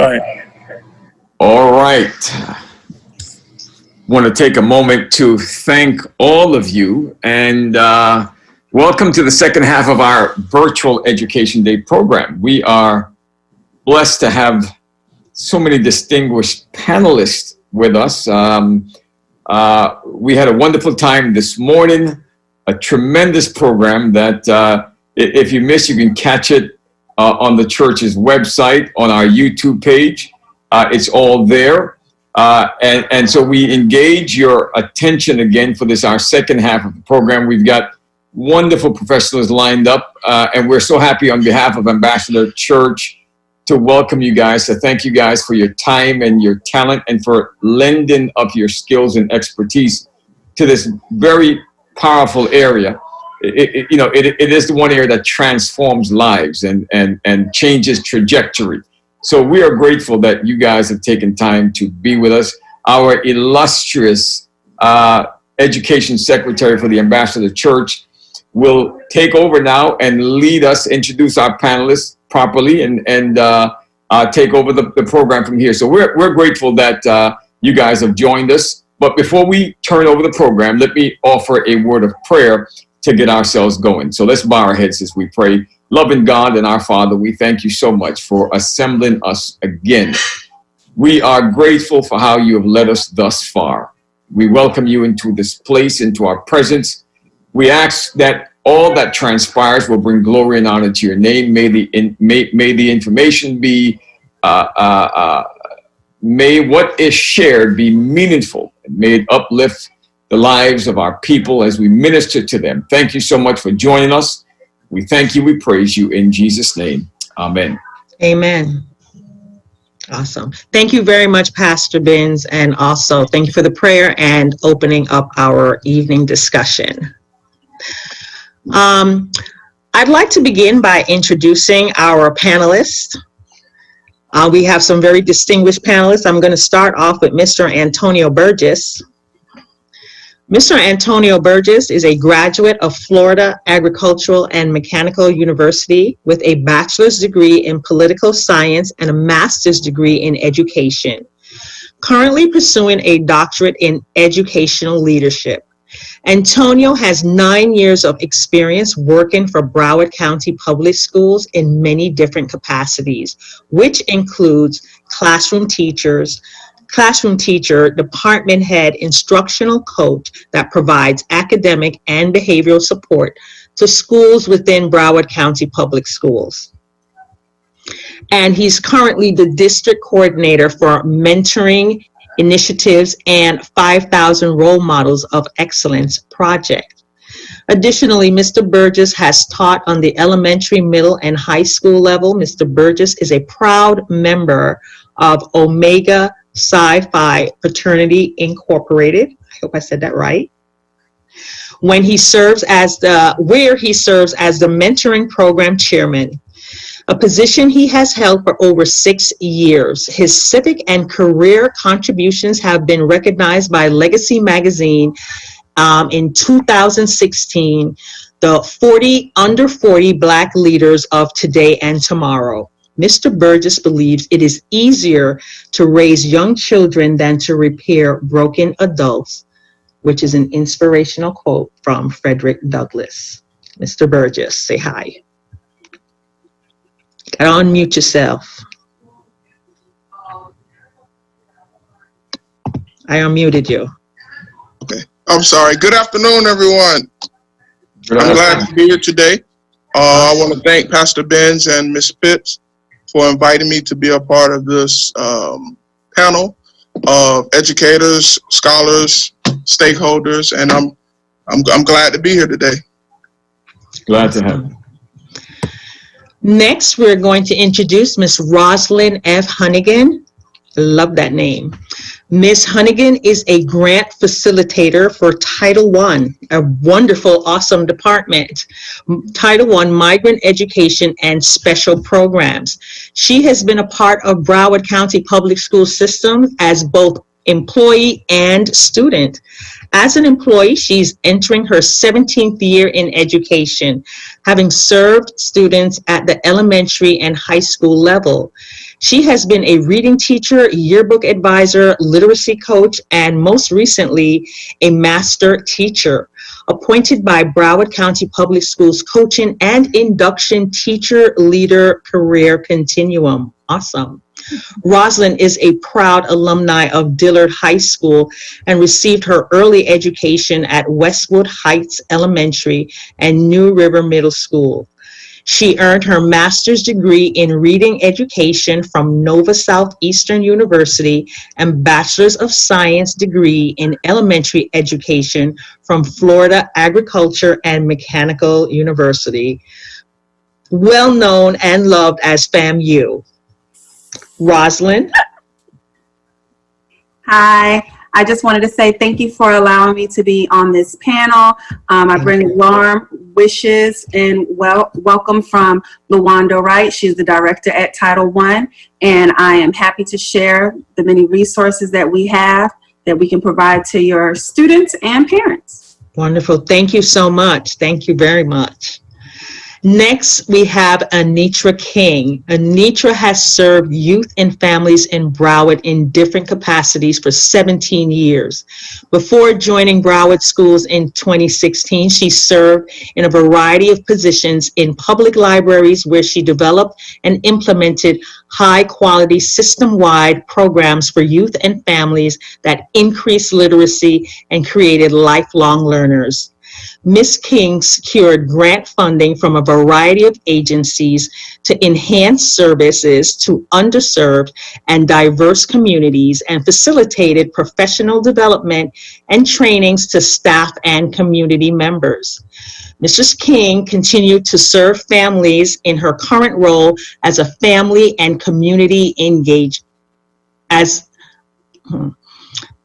Go ahead. All right. Want to take a moment to thank all of you and welcome to the second half of our Virtual Education Day program. We are blessed to have so many distinguished panelists with us. We had a wonderful time this morning, a tremendous program that if you miss, you can catch it on the church's website, on our YouTube page. It's all there. And so we engage your attention again for this, our second half of the program. We've got wonderful professionals lined up, and we're so happy on behalf of Ambassador Church to welcome you guys, to thank you guys for your time and your talent and for lending up your skills and expertise to this very powerful area. It is the one area that transforms lives and changes trajectory. So we are grateful that you guys have taken time to be with us. Our illustrious Education Secretary for the Ambassador Church will take over now and lead us, introduce our panelists properly, and take over the program from here. So we're grateful that you guys have joined us. But before we turn over the program, let me offer a word of prayer to get ourselves going. So let's bow our heads as we pray. Loving God and our Father, we thank you so much for assembling us again. We are grateful for how you have led us thus far. We welcome you into this place, into our presence. We ask that all that transpires will bring glory and honor to your name. May the information be, may what is shared be meaningful. May it uplift the lives of our people as we minister to them. Thank you so much for joining us. We thank you, we praise you in Jesus' name. Amen. Amen. Awesome. Thank you very much, Pastor Benz, and also thank you for the prayer and opening up our evening discussion. I'd like to begin by introducing our panelists. We have some very distinguished panelists. I'm going to start off with Mr. Antonio Burgess. Mr. Antonio Burgess is a graduate of Florida Agricultural and Mechanical University with a bachelor's degree in political science and a master's degree in education, currently pursuing a doctorate in educational leadership. Antonio has 9 years of experience working for Broward County Public Schools in many different capacities, which includes classroom teacher, department head, instructional coach that provides academic and behavioral support to schools within Broward County Public Schools. And he's currently the district coordinator for mentoring initiatives and 5,000 Role Models of Excellence project. Additionally, Mr. Burgess has taught on the elementary, middle, and high school level. Mr. Burgess is a proud member of Omega Psi Fraternity Incorporated. I hope I said that right. Where he serves as the mentoring program chairman, a position he has held for over 6 years. His civic and career contributions have been recognized by Legacy Magazine in 2016, the under 40 Black leaders of today and tomorrow. Mr. Burgess believes it is easier to raise young children than to repair broken adults, which is an inspirational quote from Frederick Douglass. Mr. Burgess, say hi. Gotta unmute yourself. I unmuted you. Okay, I'm sorry. Good afternoon, everyone. I'm glad to be here today. I want to thank Pastor Benz and Ms. Pitts for inviting me to be a part of this panel of educators, scholars, stakeholders, and I'm glad to be here today. Glad to have you. Next, we're going to introduce Ms. Rosalind F. Hunnigan. Love that name. Ms. Hunnigan is a grant facilitator for Title I, a wonderful, awesome department. Title I, Migrant Education and Special Programs. She has been a part of Broward County Public School System as both employee and student. As an employee, she's entering her 17th year in education, having served students at the elementary and high school level. She has been a reading teacher, yearbook advisor, literacy coach, and most recently, a master teacher, appointed by Broward County Public Schools Coaching and Induction Teacher Leader Career Continuum. Awesome. Rosalind is a proud alumni of Dillard High School and received her early education at Westwood Heights Elementary and New River Middle School. She earned her master's degree in reading education from Nova Southeastern University and bachelor's of science degree in elementary education from Florida Agriculture and Mechanical University, well known and loved as FAMU. Rosalind. Hi, I just wanted to say thank you for allowing me to be on this panel. I bring warm wishes and welcome from LaWanda Wright. She's the director at Title I, and I am happy to share the many resources that we have that we can provide to your students and parents. Wonderful. Thank you so much. Thank you very much. Next, we have Anitra King. Anitra has served youth and families in Broward in different capacities for 17 years. Before joining Broward Schools in 2016, she served in a variety of positions in public libraries where she developed and implemented high-quality system-wide programs for youth and families that increased literacy and created lifelong learners. Ms. King secured grant funding from a variety of agencies to enhance services to underserved and diverse communities and facilitated professional development and trainings to staff and community members. Mrs. King continued to serve families in her current role as a family and community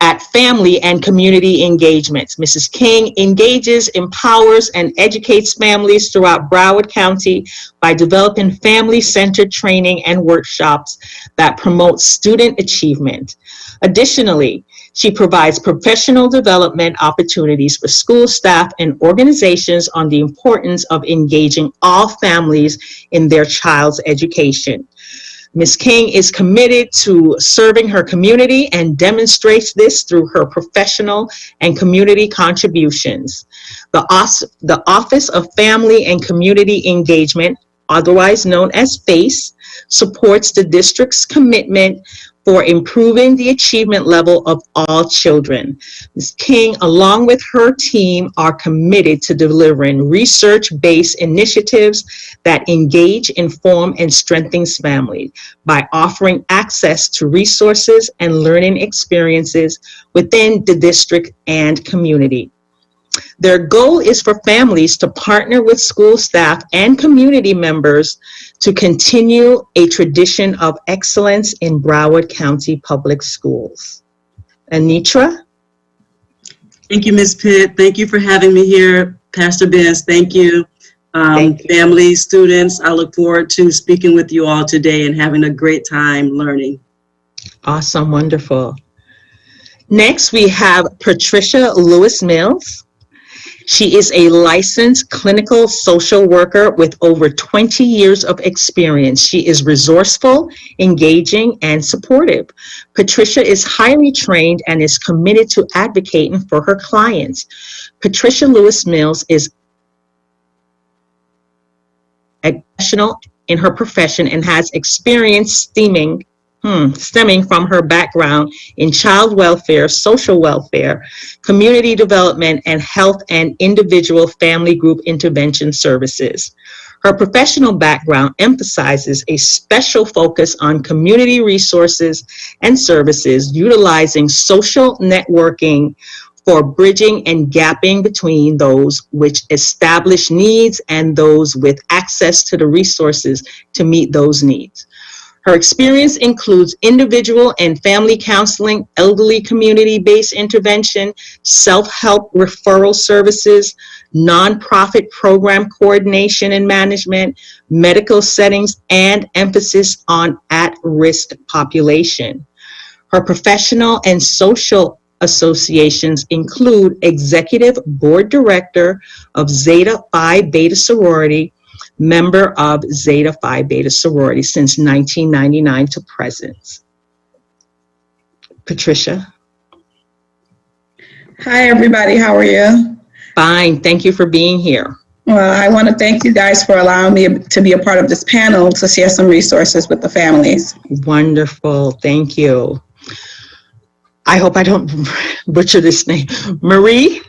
at family and community engagements. Mrs. King engages, empowers, and educates families throughout Broward County by developing family-centered training and workshops that promote student achievement. Additionally, she provides professional development opportunities for school staff and organizations on the importance of engaging all families in their child's education. Ms. King is committed to serving her community and demonstrates this through her professional and community contributions. The Office of Family and Community Engagement, otherwise known as FACE, supports the district's commitment for improving the achievement level of all children. Ms. King, along with her team, are committed to delivering research-based initiatives that engage, inform, and strengthen families by offering access to resources and learning experiences within the district and community. Their goal is for families to partner with school staff and community members to continue a tradition of excellence in Broward County Public Schools. Anitra? Thank you, Ms. Pitt. Thank you for having me here. Pastor Benz, thank you. Family, students, I look forward to speaking with you all today and having a great time learning. Awesome, wonderful. Next, we have Patricia Lewis-Mills. She is a licensed clinical social worker with over 20 years of experience. She is resourceful, engaging, and supportive. Patricia is highly trained and is committed to advocating for her clients. Patricia Lewis-Mills is a professional in her profession and has experience stemming from her background in child welfare, social welfare, community development, and health and individual family group intervention services. Her professional background emphasizes a special focus on community resources and services, utilizing social networking for bridging and gapping between those which establish needs and those with access to the resources to meet those needs. Her experience includes individual and family counseling, elderly community-based intervention, self-help referral services, nonprofit program coordination and management, medical settings, and emphasis on at-risk population. Her professional and social associations include Executive Board Director of Zeta Phi Beta Sorority, member of Zeta Phi Beta sorority since 1999 to present. Patricia. Hi, everybody. How are you? Fine. Thank you for being here. Well, I want to thank you guys for allowing me to be a part of this panel to share some resources with the families. Wonderful. Thank you. I hope I don't butcher this name. Marie,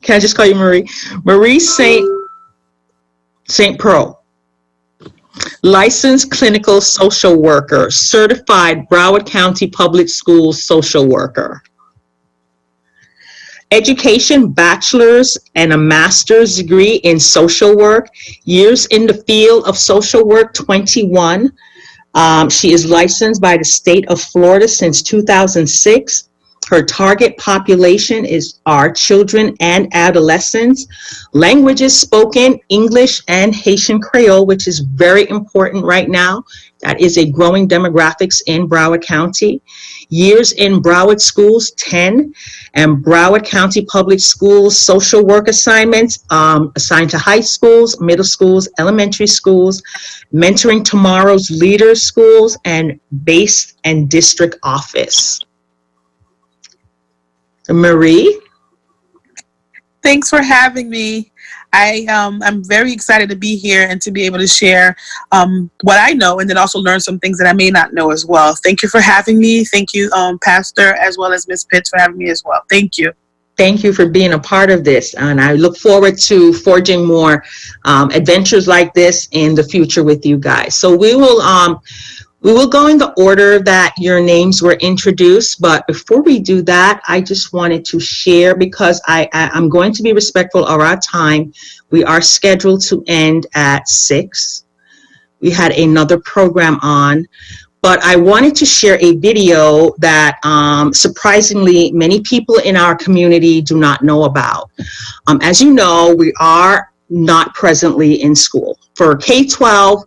can I just call you Marie? Marie St. Pearl, licensed clinical social worker, certified Broward County Public Schools social worker. Education, bachelor's and a master's degree in social work, years in the field of social work, 21. She is licensed by the state of Florida since 2006. Her target population are children and adolescents. Languages spoken, English and Haitian Creole, which is very important right now. That is a growing demographics in Broward County. Years in Broward schools, 10. And Broward County Public Schools social work assignments assigned to high schools, middle schools, elementary schools, mentoring tomorrow's leaders schools, and base and district office. Marie? Thanks for having me. I'm very excited to be here and to be able to share what I know and then also learn some things that I may not know as well. Thank you for having me. Thank you, Pastor, as well as Ms. Pitts for having me as well. Thank you. Thank you for being a part of this. And I look forward to forging more adventures like this in the future with you guys. So we will go in the order that your names were introduced, but before we do that, I just wanted to share, because I'm going to be respectful of our time. We are scheduled to end at 6. We had another program on, but I wanted to share a video that surprisingly many people in our community do not know about. As you know, we are not presently in school. For K-12,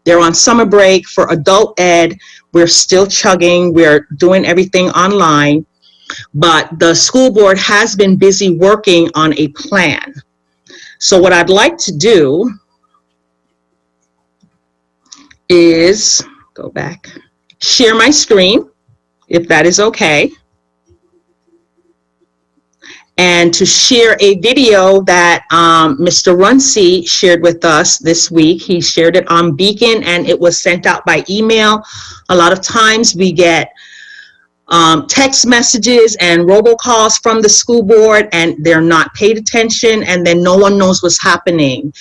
they're on summer break. For adult ed, we're still chugging. We're doing everything online. But the school board has been busy working on a plan. So what I'd like to do is go back, share my screen, if that is okay. And to share a video that Mr. Runcie shared with us this week. He shared it on Beacon and it was sent out by email. A lot of times we get text messages and robocalls from the school board and they're not paid attention, and then no one knows what's happening.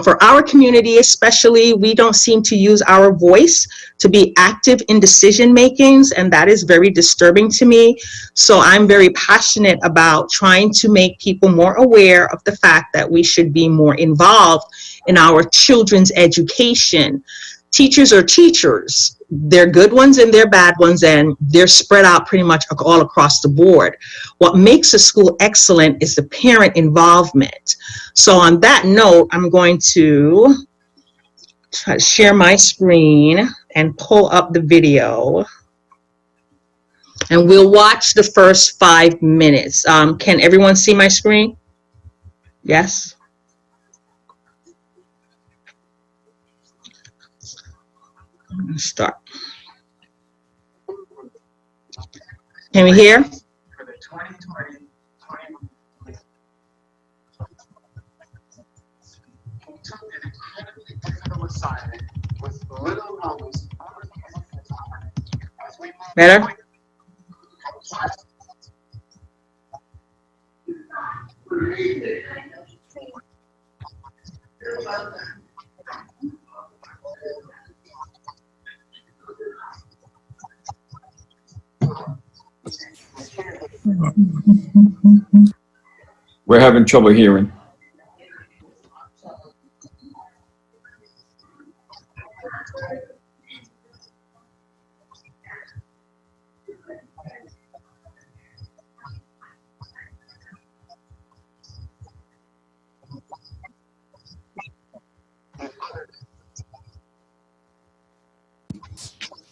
For our community especially, we don't seem to use our voice to be active in decision makings, and that is very disturbing to me. So I'm very passionate about trying to make people more aware of the fact that we should be more involved in our children's education. Teachers are teachers. They're good ones and they're bad ones, and they're spread out pretty much all across the board. What makes a school excellent is the parent involvement. So on that note, I'm going to try to share my screen and pull up the video. And we'll watch the first 5 minutes. Can everyone see my screen? Yes? Let's start. Can we hear? For the 2020 took an incredibly difficult assignment with little notice. Better? We're having trouble hearing.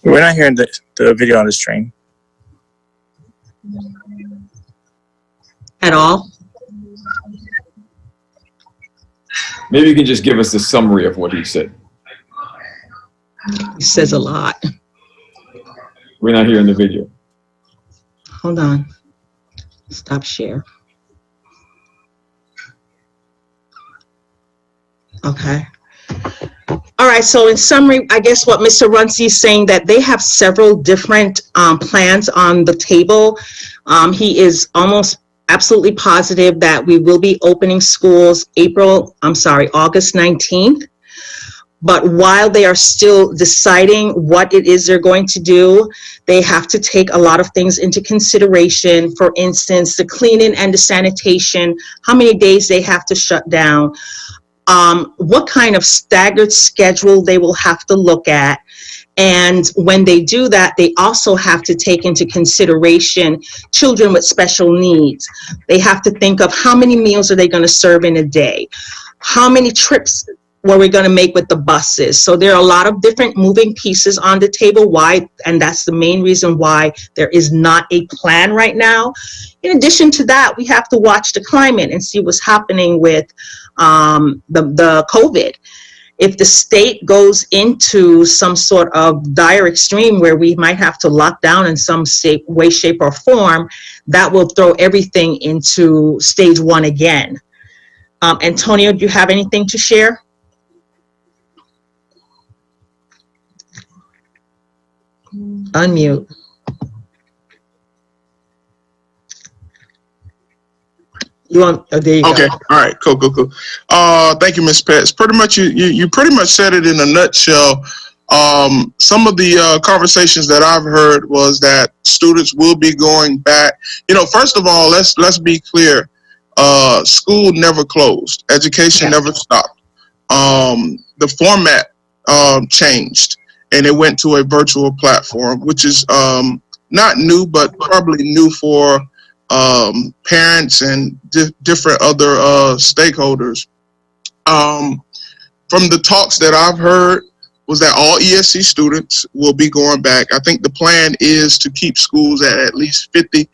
We're not hearing the video on the stream. At all? Maybe you can just give us the summary of what he said. He says a lot. We're not hearing the video. Hold on. Stop share. Okay. All right, so in summary, I guess what Mr. Runcie is saying that they have several different plans on the table. He is almost absolutely positive that we will be opening schools August 19th. But while they are still deciding what it is they're going to do, they have to take a lot of things into consideration. For instance, the cleaning and the sanitation, how many days they have to shut down, what kind of staggered schedule they will have to look at. And when they do that, they also have to take into consideration children with special needs. They have to think of how many meals are they going to serve in a day? How many trips were we going to make with the buses? So there are a lot of different moving pieces on the table. Why? And that's the main reason why there is not a plan right now. In addition to that, we have to watch the climate and see what's happening with the COVID. If the state goes into some sort of dire extreme where we might have to lock down in some way, shape, or form, that will throw everything into stage 1 again. Antonio, do you have anything to share? Unmute. You want? Oh, there you Okay. go. All right. Cool. Thank you, Ms. Pitts. Pretty much, you pretty much said it in a nutshell. Some of the conversations that I've heard was that students will be going back. You know, first of all, let's be clear. School never closed. Education never stopped. The format changed, and it went to a virtual platform, which is not new, but probably new for parents and different other stakeholders. From the talks that I've heard was that all ESC students will be going back. I think the plan is to keep schools at least 50%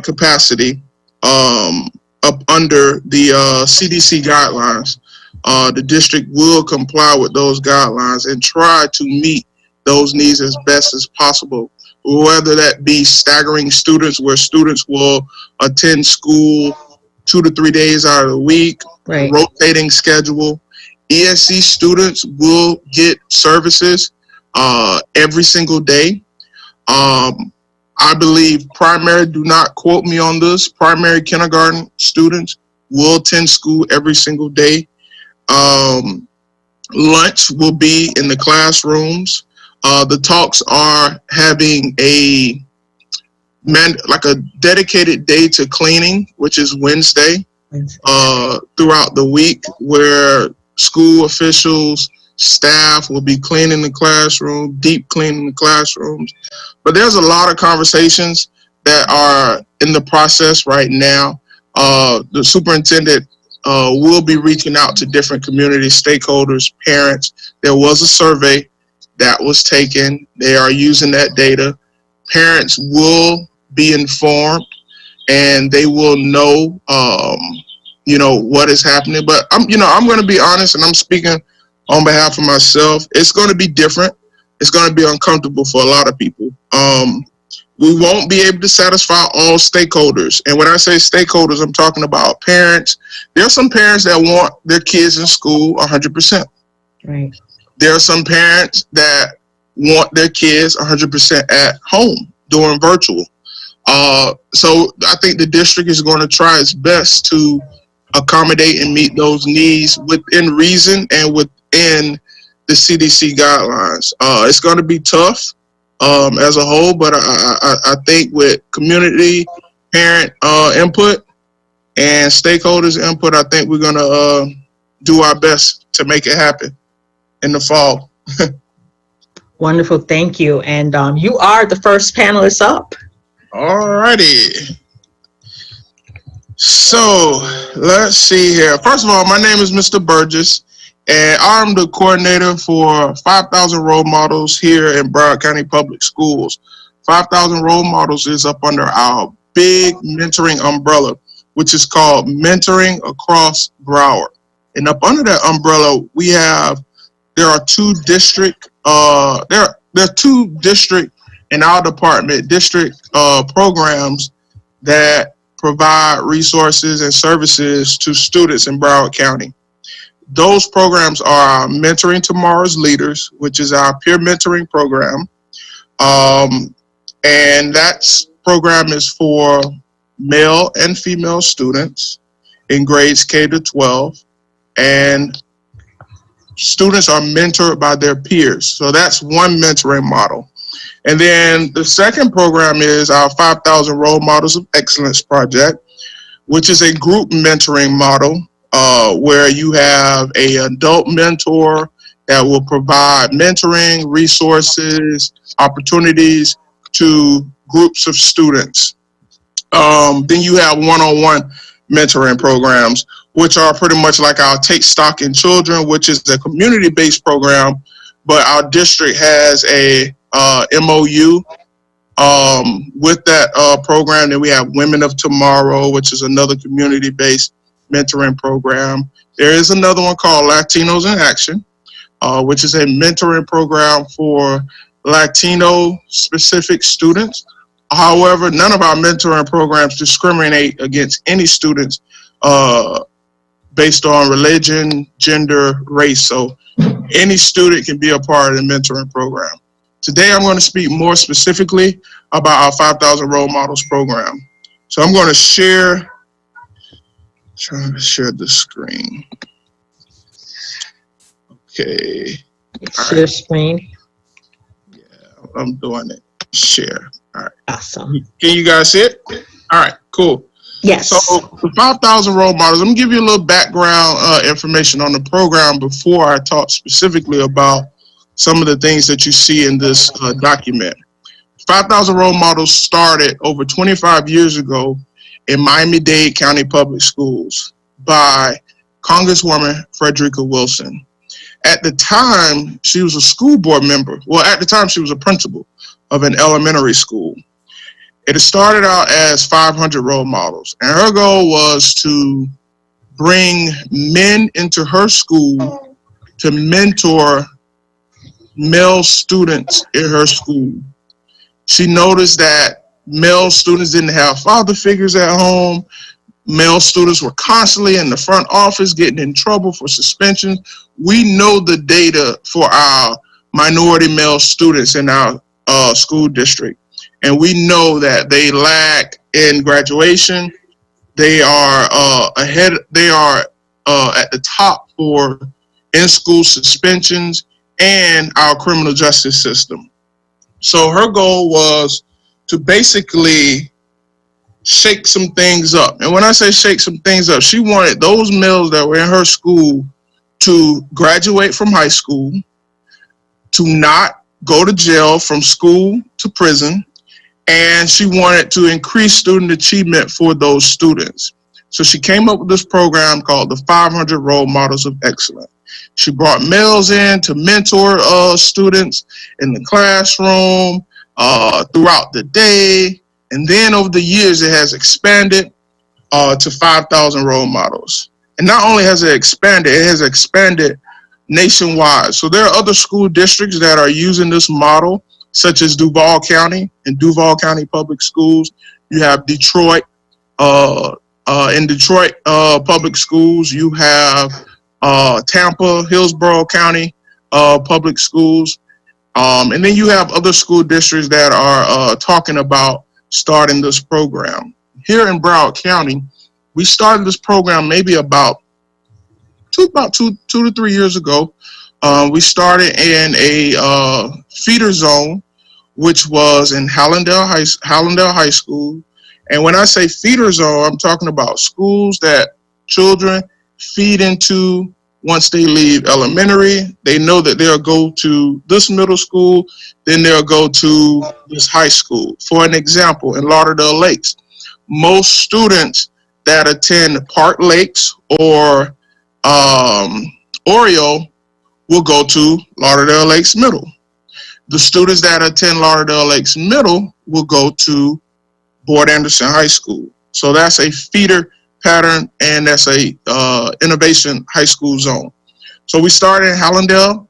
capacity up under the CDC guidelines. The district will comply with those guidelines and try to meet those needs as best as possible, whether that be staggering students, where students will attend school 2 to 3 days out of the week, Right. rotating schedule. ESC students will get services every single day. I believe primary, do not quote me on this, primary kindergarten students will attend school every single day. Lunch will be in the classrooms. The talks are having a dedicated day to cleaning, which is Wednesday, throughout the week, where school officials, staff will be cleaning the classroom, deep cleaning the classrooms. But there's a lot of conversations that are in the process right now. The superintendent will be reaching out to different community stakeholders, parents. There was a survey that was taken. They are using that data. Parents will be informed, and they will know, what is happening. But I'm going to be honest, and I'm speaking on behalf of myself. It's going to be different. It's going to be uncomfortable for a lot of people. We won't be able to satisfy all stakeholders. And when I say stakeholders, I'm talking about parents. There are some parents that want their kids in school 100%. Right. There are some parents that want their kids 100% at home doing virtual. So I think the district is going to try its best to accommodate and meet those needs within reason and within the CDC guidelines. It's going to be tough as a whole, but I think with community, parent input, and stakeholders input, I think we're going to do our best to make it happen in the fall. Wonderful, thank you. And you are the first panelist up. All righty. So let's see here. First of all, my name is Mr. Burgess, and I'm the coordinator for 5,000 Role Models here in Broward County Public Schools. 5,000 Role Models is up under our big mentoring umbrella, which is called Mentoring Across Broward. And up under that umbrella, there are two district in our department district programs that provide resources and services to students in Broward County. Those programs are Mentoring Tomorrow's Leaders, which is our peer mentoring program. And that program is for male and female students in grades K to 12. And students are mentored by their peers. So that's one mentoring model. And then the second program is our 5,000 Role Models of Excellence project, which is a group mentoring model where you have an adult mentor that will provide mentoring, resources, opportunities to groups of students. Then you have one-on-one mentoring programs, which are pretty much like our Take Stock in Children, which is a community-based program, but our district has a MOU with that program. Then we have Women of Tomorrow, which is another community-based mentoring program. There is another one called Latinos in Action, which is a mentoring program for Latino-specific students. However, none of our mentoring programs discriminate against any students based on religion, gender, race. So any student can be a part of the mentoring program. Today, I'm going to speak more specifically about our 5,000 Role Models program. So I'm going to trying to share the screen. Okay. Share screen. Yeah, I'm doing it. Share. All right. Awesome. Can you guys see it? All right, cool. Yes. So the 5,000 Role Models, I'm going to give you a little background information on the program before I talk specifically about some of the things that you see in this document. 5,000 Role Models started over 25 years ago in Miami-Dade County Public Schools by Congresswoman Frederica Wilson. At the time, she was a school board member. Well, at the time, she was a principal of an elementary school. It started out as 500 role models, and her goal was to bring men into her school to mentor male students in her school. She noticed that male students didn't have father figures at home. Male students were constantly in the front office getting in trouble for suspensions. We know the data for our minority male students in our school district, and we know that they lack in graduation. They are ahead. They are at the top for in-school suspensions and our criminal justice system. So her goal was to basically shake some things up. And when I say shake some things up, she wanted those males that were in her school to graduate from high school, to not go to jail from school to prison, and she wanted to increase student achievement for those students. So she came up with this program called the 500 Role Models of Excellence. She brought males in to mentor students in the classroom, throughout the day, and then over the years it has expanded to 5,000 role models. And not only has it has expanded nationwide. So there are other school districts that are using this model, such as Duval County and Duval County Public Schools. You have Detroit. In Detroit Public Schools, you have Tampa, Hillsborough County Public Schools. And then you have other school districts that are talking about starting this program. Here in Broward County, we started this program maybe about two to 3 years ago. We started in a feeder zone, which was in Hallandale High School. And when I say feeder zone, I'm talking about schools that children feed into once they leave elementary. They know that they'll go to this middle school, then they'll go to this high school. For an example, in Lauderdale Lakes, most students that attend Park Lakes or Oriole will go to Lauderdale Lakes Middle. The students that attend Lauderdale Lakes Middle will go to Boyd Anderson High School. So that's a feeder pattern, and that's a innovation high school zone. So we started in Hallandale,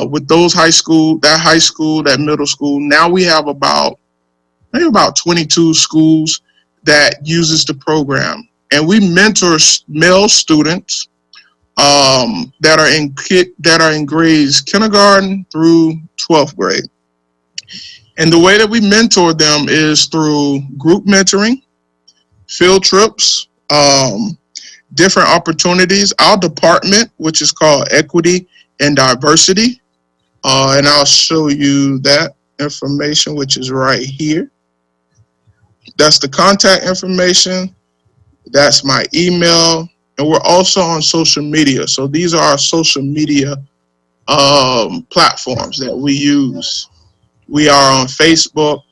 with those that middle school. Now we have maybe about 22 schools that uses the program, and we mentor male students that are in grades kindergarten through 12th grade. And the way that we mentor them is through group mentoring, field trips, different opportunities. Our department, which is called Equity and Diversity, and I'll show you that information, which is right here. That's the contact information. That's my email. And we're also on social media. So these are our social media platforms that we use. We are on Facebook,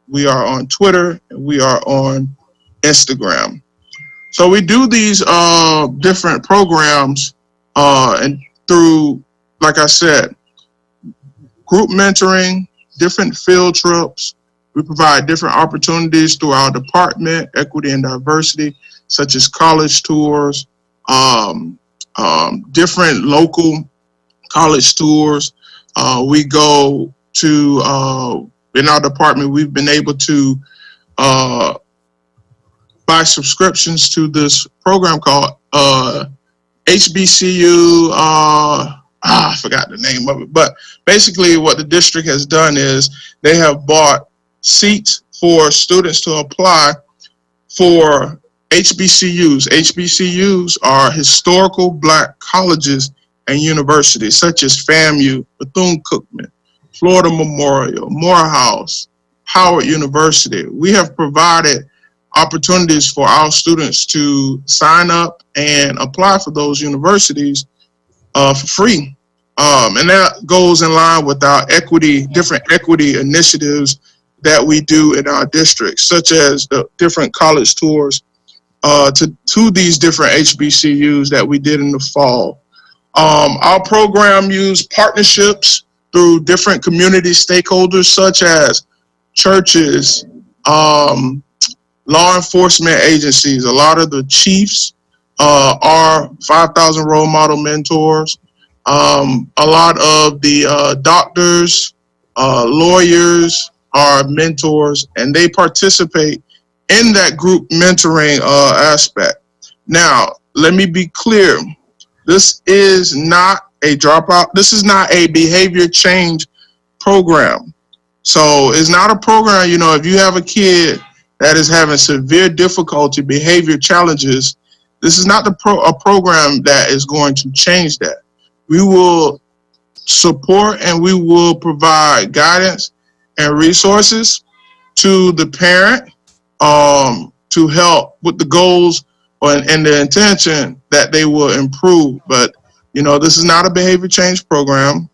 we are on Twitter, and we are on Instagram. So we do these different programs and through, like I said, group mentoring, different field trips. We provide different opportunities through our department, Equity and Diversity, such as college tours, different local college tours. We go to, in our department, we've been able to buy subscriptions to this program called HBCU, I forgot the name of it, but basically what the district has done is they have bought seats for students to apply for HBCUs. HBCUs are historical Black colleges and universities such as FAMU, Bethune-Cookman, Florida Memorial, Morehouse, Howard University. We have provided opportunities for our students to sign up and apply for those universities for free. And that goes in line with our different equity initiatives that we do in our district, such as the different college tours to these different HBCUs that we did in the fall. Our program used partnerships through different community stakeholders, such as churches, law enforcement agencies. A lot of the chiefs are 5,000 role model mentors. A lot of the doctors, lawyers are mentors, and they participate in that group mentoring aspect. Now, let me be clear. This is not a dropout. This is not a behavior change program. So it's not a program, if you have a kid that is having severe difficulty, behavior challenges, this is not a program that is going to change that. We will support and we will provide guidance and resources to the parent to help with the goals and the intention that they will improve. But, this is not a behavior change program.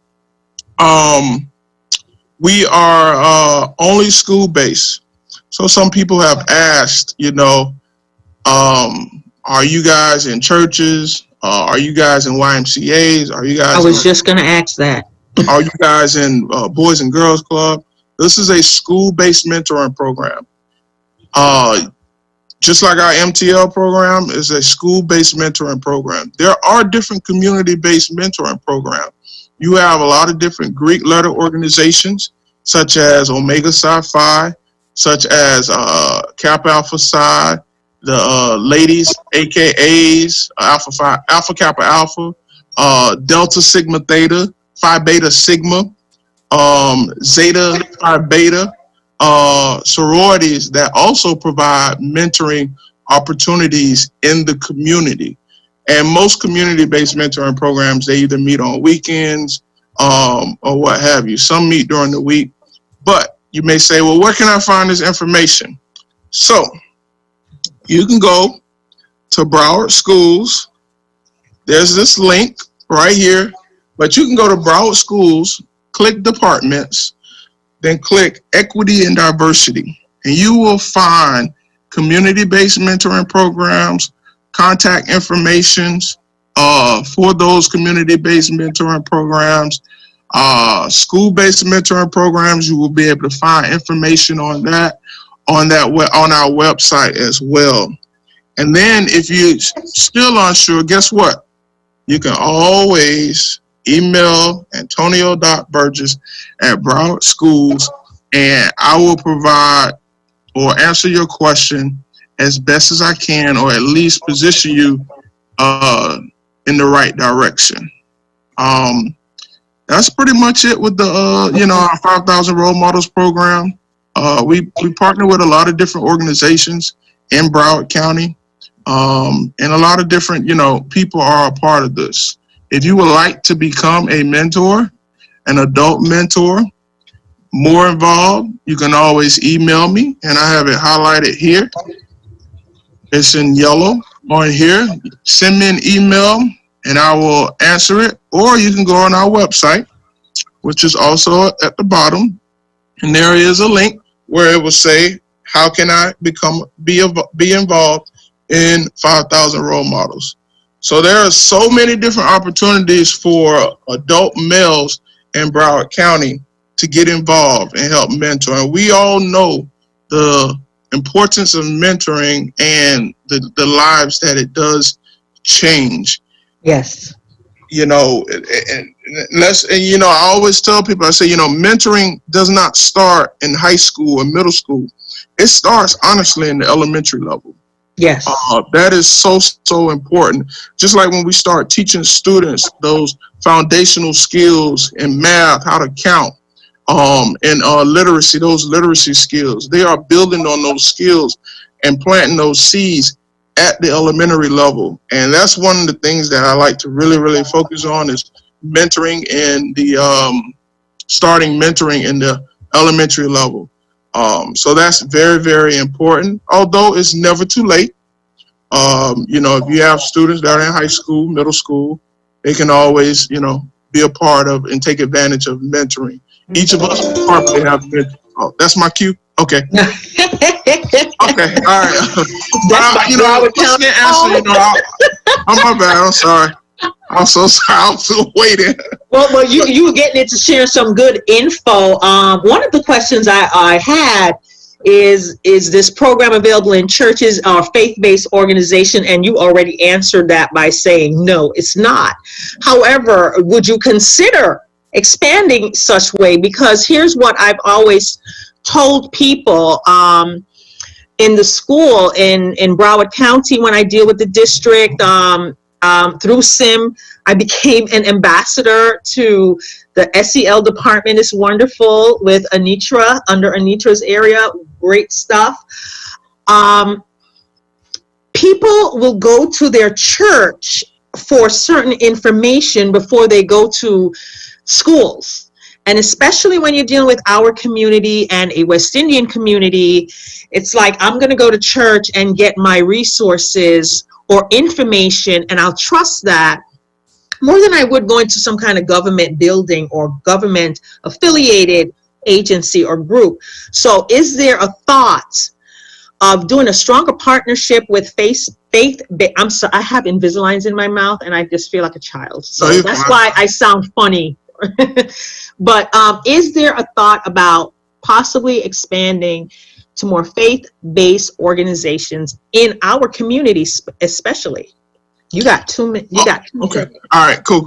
We are only school-based. So some people have asked, are you guys in churches? Are you guys in YMCAs? Are you guys? I was just going to ask that. Are you guys in Boys and Girls Club? This is a school-based mentoring program. Just like our MTL program is a school-based mentoring program. There are different community-based mentoring programs. You have a lot of different Greek letter organizations, such as Omega Psi Phi, such as Kappa Alpha Psi, the ladies, AKAs, Alpha Kappa Alpha, Delta Sigma Theta, Phi Beta Sigma, Zeta Phi Beta, sororities that also provide mentoring opportunities in the community. And most community-based mentoring programs, they either meet on weekends or what have you. Some meet during the week. But you may say, well, where can I find this information? So you can go to Broward Schools. There's this link right here. But you can go to Broward Schools, click Departments, then click Equity and Diversity. And you will find community-based mentoring programs, contact informations for those community-based mentoring programs, school-based mentoring programs. You will be able to find information on that. on our website as well. And then if you're still unsure, guess what? You can always email antonio.burgess@Broward Schools, and I will provide or answer your question as best as I can, or at least position you in the right direction. That's pretty much it with the our 5,000 Role Models program. We partner with a lot of different organizations in Broward County, and a lot of different people are a part of this. If you would like to become a mentor, an adult mentor, more involved, you can always email me, and I have it highlighted here. It's in yellow on here. Send me an email and I will answer it, or you can go on our website, which is also at the bottom, and there is a link where it will say, how can I be involved in 5,000 Role Models? So there are so many different opportunities for adult males in Broward County to get involved and help mentor. And we all know the importance of mentoring and the lives that it does change. Yes. I always tell people, I say, mentoring does not start in high school or middle school. It starts honestly in the elementary level. Yes. That is so important. Just like when we start teaching students those foundational skills in math, how to count, and literacy, those literacy skills, they are building on those skills and planting those seeds at the elementary level. And that's one of the things that I like to really focus on, is mentoring and starting mentoring in the elementary level. So that's very important, although it's never too late. If you have students that are in high school, middle school, they can always, be a part of and take advantage of mentoring. Each of us probably have been. Oh, that's my cue? Okay. Okay, all right. Oh, my bad. I'm sorry. I'm so sorry. I'm still waiting. Well, you were getting into sharing some good info. One of the questions I had is this program available in churches or faith-based organization? And you already answered that by saying no, it's not. However, would you consider expanding such way? Because here's what I've always told people in the school in Broward County, when I deal with the district, through SIM, I became an ambassador to the SEL department. It's wonderful with Anitra, under Anitra's area, great stuff. People will go to their church for certain information before they go to schools. And especially when you're dealing with our community and a West Indian community, it's like, I'm going to go to church and get my resources or information, and I'll trust that more than I would going to some kind of government building or government affiliated agency or group. So is there a thought of doing a stronger partnership with faith? I'm sorry, I have Invisaligns in my mouth and I just feel like a child. So that's why I sound funny. But is there a thought about possibly expanding to more faith-based organizations in our communities, especially? You got 2 minutes. Okay. All right. Cool.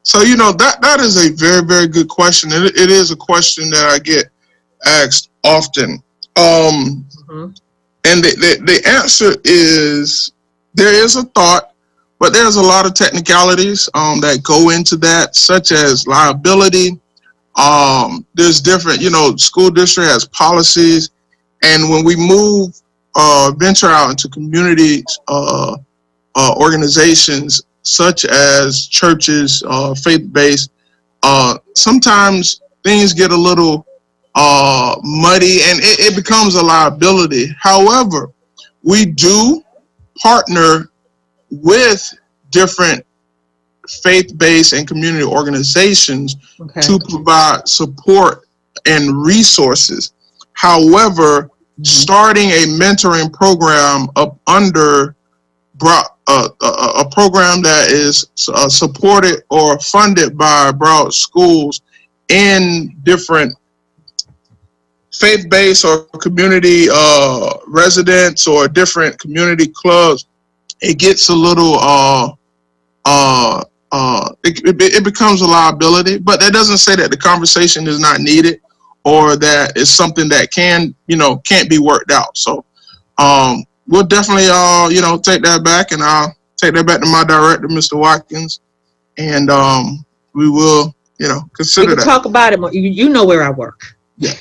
So, that is a very good question. It is a question that I get asked often. And the answer is, there is a thought, but there's a lot of technicalities that go into that, such as liability. There's different, school district has policies. And when we venture out into communities, organizations such as churches, faith-based, sometimes things get a little muddy and it becomes a liability. However, we do partner with different faith-based and community organizations to provide support and resources. However, starting a mentoring program up under a program that is supported or funded by Broward Schools in different faith-based or community residents or different community clubs, it gets a little it becomes a liability. But that doesn't say that the conversation is not needed or that it's something that can't be worked out. So we'll definitely take that back, and I'll take that back to my director, Mr. Watkins, and we will consider we can that. talk about it more. You know where I work. Yeah.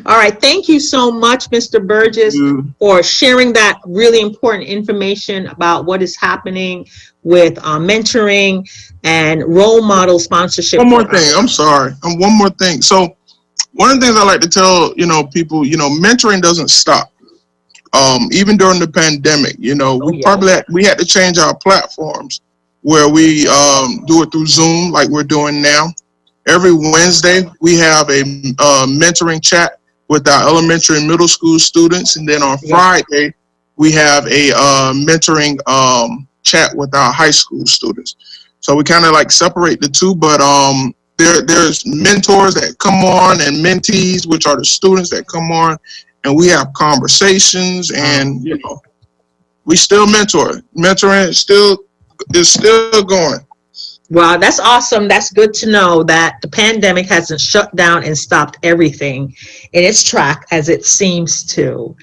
All right. Thank you so much, Mr. Burgess, for sharing that really important information about what is happening with mentoring and role model sponsorship. One more thing. I'm sorry. One more thing. So one of the things I like to tell, people, mentoring doesn't stop. Even during the pandemic, we had to change our platforms where we do it through Zoom like we're doing now. Every Wednesday, we have a mentoring chat with our elementary and middle school students. And then on Friday, we have a mentoring chat with our high school students. So we kind of like separate the two, but there's mentors that come on and mentees, which are the students that come on, and we have conversations, and we still mentor. Mentoring is still going. Wow, that's awesome. That's good to know that the pandemic hasn't shut down and stopped everything in its track as it seems to.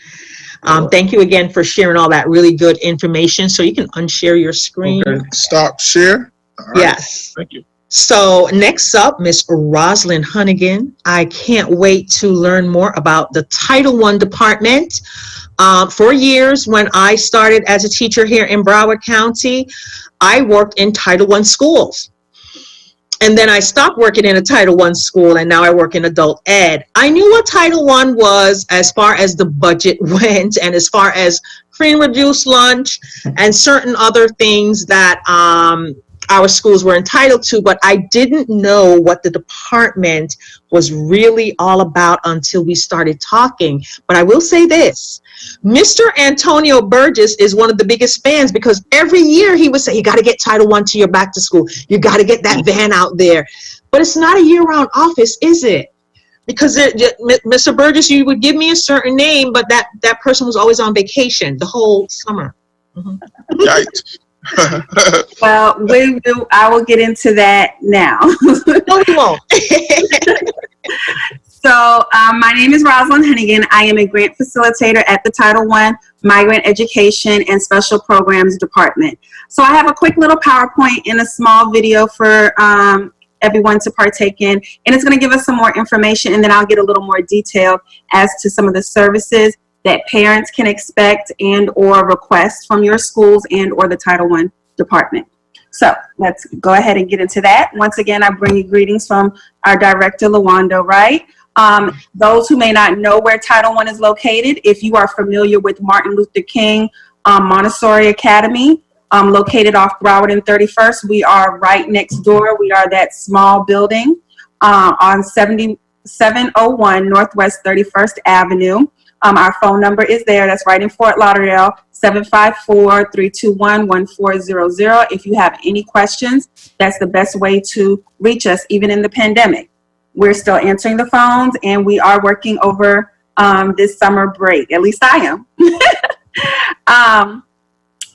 Thank you again for sharing all that really good information. So you can unshare your screen. Okay. Stop share. All right. Yes. Thank you. So next up, Miss Rosalind Hunnigan. I can't wait to learn more about the Title I department. For years, when I started as a teacher here in Broward County, I worked in Title I schools. And then I stopped working in a Title I school, and now I work in adult ed. I knew what Title I was as far as the budget went, and as far as free and reduced lunch and certain other things that our schools were entitled to, but I didn't know what the department was really all about until we started talking. But I will say this, Mr. Antonio Burgess is one of the biggest fans, because every year he would say, you got to get Title I to your back to school. You got to get that van out there. But it's not a year-round office, is it? Because Mr. Burgess, you would give me a certain name, but that person was always on vacation the whole summer. Yikes. Well, I will get into that now. No, we won't. So my name is Rosalind Hunnigan. I am a grant facilitator at the Title I Migrant Education and Special Programs Department. So I have a quick little PowerPoint and a small video for everyone to partake in, and it's going to give us some more information, and then I'll get a little more detail as to some of the services that parents can expect and or request from your schools and or the Title I department. So let's go ahead and get into that. Once again, I bring you greetings from our director, Lawando Wright. Those who may not know where Title I is located, if you are familiar with Martin Luther King Montessori Academy, located off Broward and 31st, we are right next door. We are that small building on 7701 Northwest 31st Avenue. Our phone number is there. That's right in Fort Lauderdale, 754-321-1400. If you have any questions, that's the best way to reach us, even in the pandemic. We're still answering the phones, and we are working over this summer break. At least I am.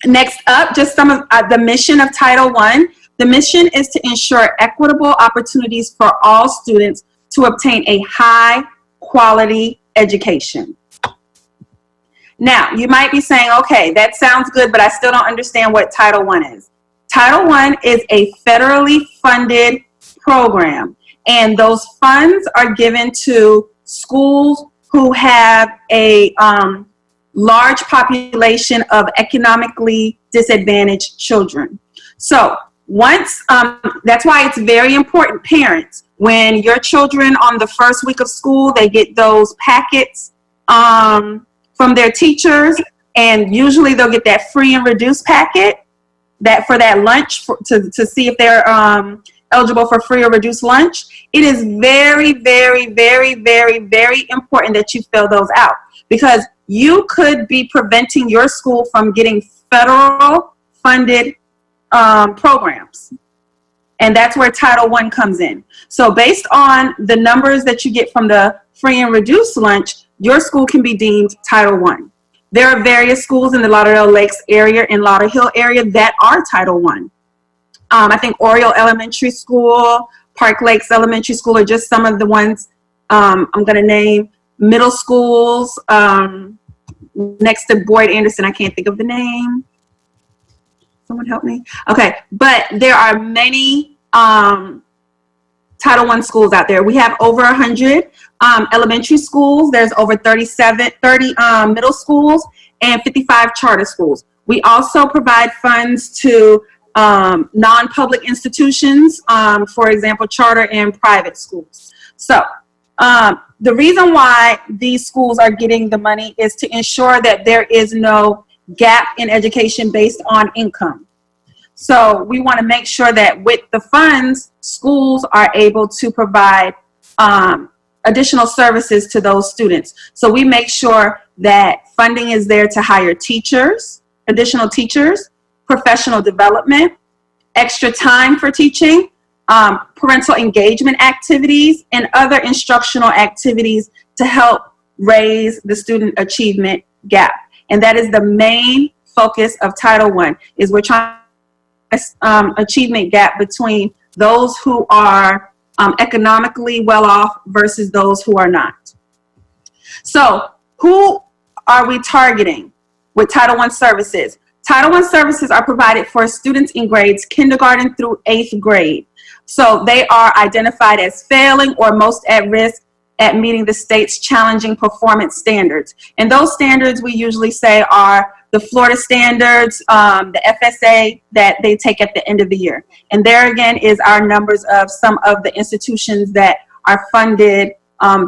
Next up, just some of the mission of Title I. The mission is to ensure equitable opportunities for all students to obtain a high-quality education. Now, you might be saying, okay, that sounds good, but I still don't understand what Title I is. Title I is a federally funded program, and those funds are given to schools who have a large population of economically disadvantaged children. So once, that's why it's very important, parents, when your children on the first week of school, they get those packets from their teachers, and usually they'll get that free and reduced packet for that lunch to see if they're eligible for free or reduced lunch. It is very, very, very, very, very important that you fill those out, because you could be preventing your school from getting federal funded programs. And that's where Title I comes in. So based on the numbers that you get from the free and reduced lunch, your school can be deemed Title I. There are various schools in the Lauderdale Lakes area and Lauderhill area that are Title I. I think Oriole Elementary School, Park Lakes Elementary School are just some of the ones I'm going to name. Middle schools, next to Boyd Anderson, I can't think of the name. Someone help me? Okay, but there are many Title I schools out there. We have over 100 elementary schools. There's over 30 middle schools and 55 charter schools. We also provide funds to non-public institutions, for example, charter and private schools. So the reason why these schools are getting the money is to ensure that there is no gap in education based on income. So we want to make sure that with the funds, schools are able to provide additional services to those students. So we make sure that funding is there to hire teachers, additional teachers, professional development, extra time for teaching, parental engagement activities, and other instructional activities to help raise the student achievement gap. And that is the main focus of Title I, is we're trying to achievement gap between those who are economically well off versus those who are not. So who are we targeting with Title I services? Title I services are provided for students in grades kindergarten through 8th grade. So they are identified as failing or most at risk at meeting the state's challenging performance standards. And those standards we usually say are the Florida standards, the FSA that they take at the end of the year. And there again is our numbers of some of the institutions that are funded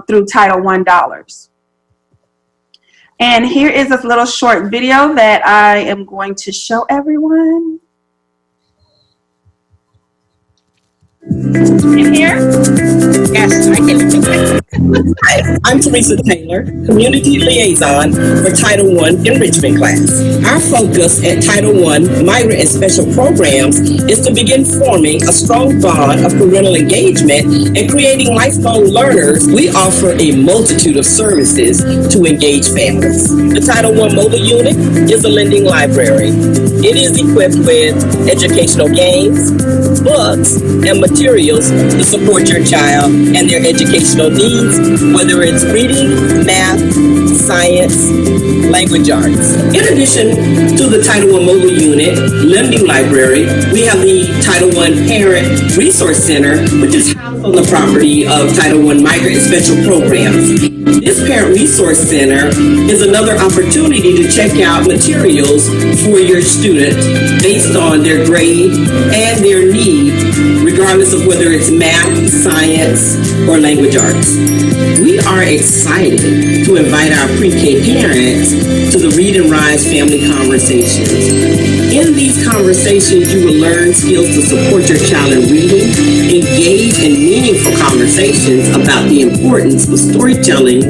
through Title I dollars. And here is a little short video that I am going to show everyone. In here? Yes, I can. Hi, I'm Teresa Taylor, Community Liaison for Title I Enrichment Class. Our focus at Title I Migrant and Special Programs is to begin forming a strong bond of parental engagement and creating lifelong learners. We offer a multitude of services to engage families. The Title I Mobile Unit is a lending library. It is equipped with educational games, books, and materials to support your child and their educational needs, whether it's reading, math, science, language arts. In addition to the Title I Mobile Unit lending library, we have the Title I Parent Resource Center, which is housed on the property of Title I Migrant and Special Programs. This Parent Resource Center is another opportunity to check out materials for your student based on their grade and their need, regardless of whether it's math, science, or language arts. We are excited to invite our pre-K parents to the Read and Rise Family Conversations. In these conversations, you will learn skills to support your child in reading, engage in meaningful conversations about the importance of storytelling,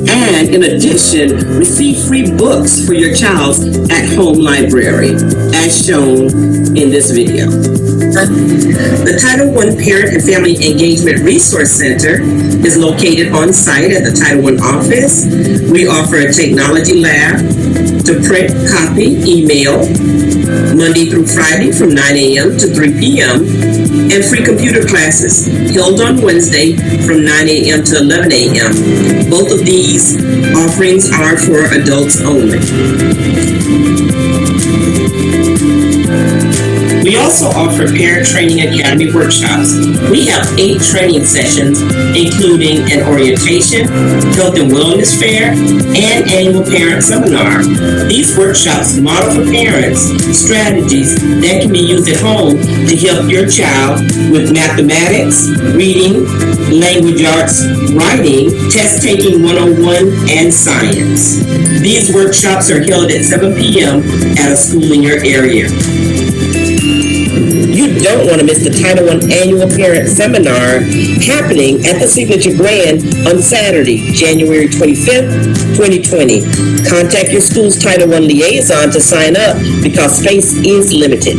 and in addition, receive free books for your child's at-home library, as shown in this video. The Title I Parent and Family Engagement Resource Center is located on site at the Title I office. We offer a technology lab to print, copy, email, Monday through Friday from 9 a.m. to 3 p.m. and free computer classes held on Wednesday from 9 a.m. to 11 a.m. Both of these offerings are for adults only. We also offer Parent Training Academy workshops. We have 8 training sessions, including an orientation, health and wellness fair, and annual parent seminar. These workshops model for parents strategies that can be used at home to help your child with mathematics, reading, language arts, writing, test-taking 101, and science. These workshops are held at 7 p.m. at a school in your area. You don't want to miss the Title I Annual Parent Seminar happening at the Signature Grand on Saturday, January 25th, 2020. Contact your school's Title I liaison to sign up because space is limited.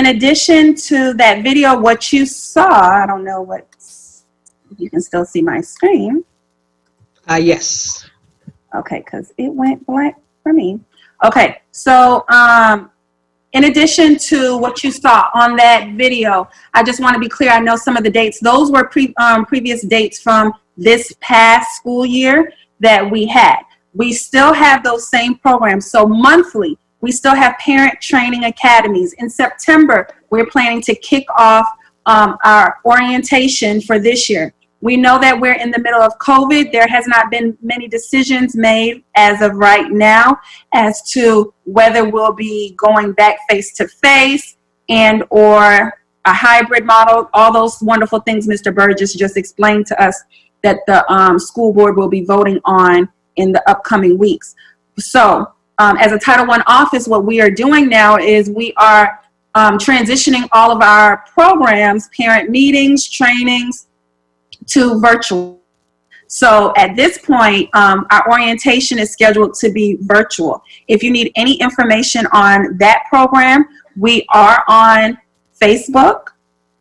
in addition to that video, what you saw, I don't know what, you can still see my screen. Yes. Okay, because it went blank for me. Okay, so in addition to what you saw on that video, I just want to be clear, I know some of the dates, those were previous dates from this past school year that we had. We still have those same programs. So monthly, we still have parent training academies. In September, we're planning to kick off our orientation for this year. We know that we're in the middle of COVID. There has not been many decisions made as of right now as to whether we'll be going back face-to-face and or a hybrid model, all those wonderful things Mr. Burgess just explained to us that the school board will be voting on in the upcoming weeks. So as a Title I office, what we are doing now is we are transitioning all of our programs, parent meetings, trainings, to virtual. So at this point, our orientation is scheduled to be virtual. If you need any information on that program, we are on Facebook.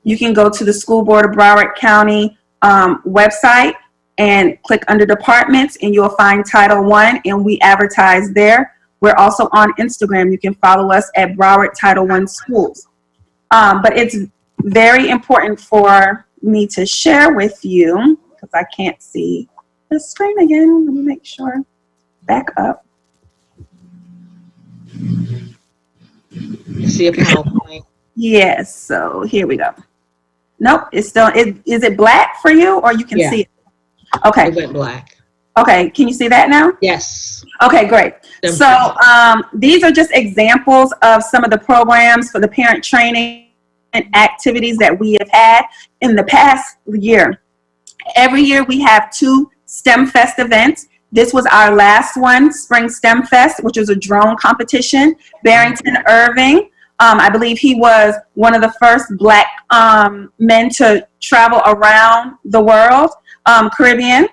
You can go to the School Board of Broward County website and click under departments and you'll find Title I and we advertise there. We're also on Instagram. You can follow us at Broward Title I Schools. But it's very important for me to share with you because I can't see the screen again. Let me make sure. Back up. See a PowerPoint? Yes. So here we go. Nope. It's still. Is it black for you, or you can see it? Okay. It went black. Okay. Can you see that now? Yes. Okay. Great. So these are just examples of some of the programs for the parent training activities that we have had in the past year. Every year we have 2 STEM Fest events. This was our last one, Spring STEM Fest, which was a drone competition. Barrington Irving, I believe he was one of the first Black men to travel around the world, Caribbean.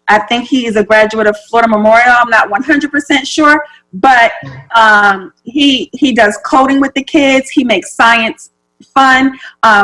I think he is a graduate of Florida Memorial. I'm not 100% sure, but he does coding with the kids. He makes science fun.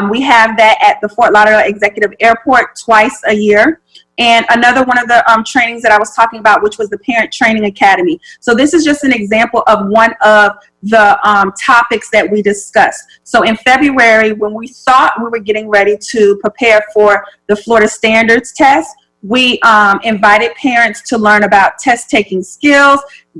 We have that at the Fort Lauderdale Executive Airport twice a year. And another one of the trainings that I was talking about, which was the Parent Training Academy. So this is just an example of one of the topics that we discussed. So in February, when we thought we were getting ready to prepare for the Florida Standards test, we invited parents to learn about test-taking skills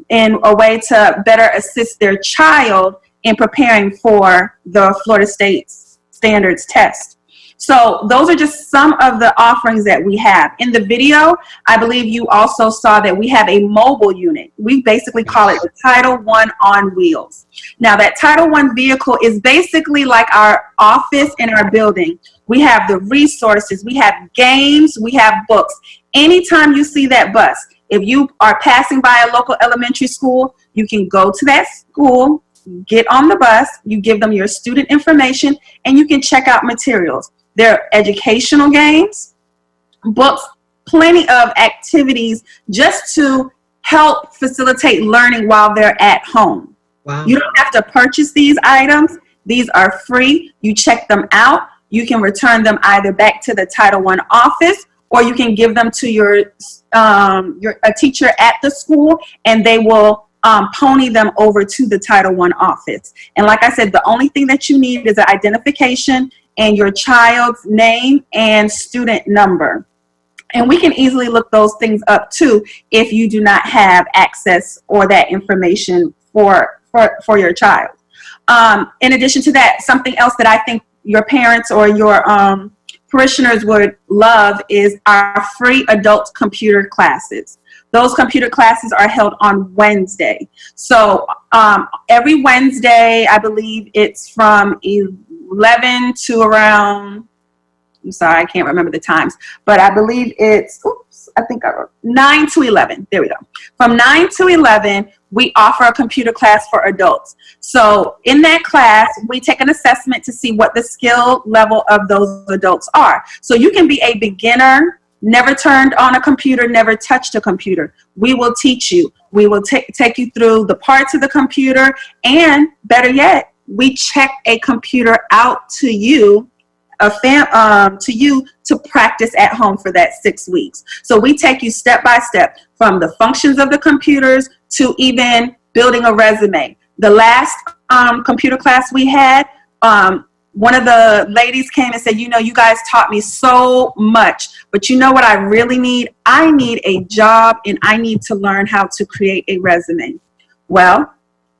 in a way to better assist their child in preparing for the Florida State Standards test. So those are just some of the offerings that we have. In the video, I believe you also saw that we have a mobile unit. We basically call it the Title I on wheels. Now that Title I vehicle is basically like our office in our building. We have the resources, we have games, we have books. Anytime you see that bus, if you are passing by a local elementary school, you can go to that school, get on the bus, you give them your student information, and you can check out materials. There are educational games, books, plenty of activities just to help facilitate learning while they're at home. Wow. You don't have to purchase these items. These are free. You check them out. You can return them either back to the Title I office or you can give them to a teacher at the school and they will pony them over to the Title I office. And like I said, the only thing that you need is an identification and your child's name and student number. And we can easily look those things up too if you do not have access or that information for your child. In addition to that, something else that I think your parents or your parishioners would love is our free adult computer classes. Those computer classes are held on Wednesday. So every Wednesday, I believe it's from 11 to around, I'm sorry, I can't remember the times, but I believe it's, 9 to 11. There we go. From 9 to 11, we offer a computer class for adults. So in that class, we take an assessment to see what the skill level of those adults are. So you can be a beginner, never turned on a computer, never touched a computer. We will teach you. We will take you through the parts of the computer, and better yet, we check a computer out to you, to practice at home for that 6 weeks. So we take you step by step from the functions of the computers to even building a resume. The last computer class we had, one of the ladies came and said, you know, you guys taught me so much, but you know what I really need? I need a job and I need to learn how to create a resume. Well,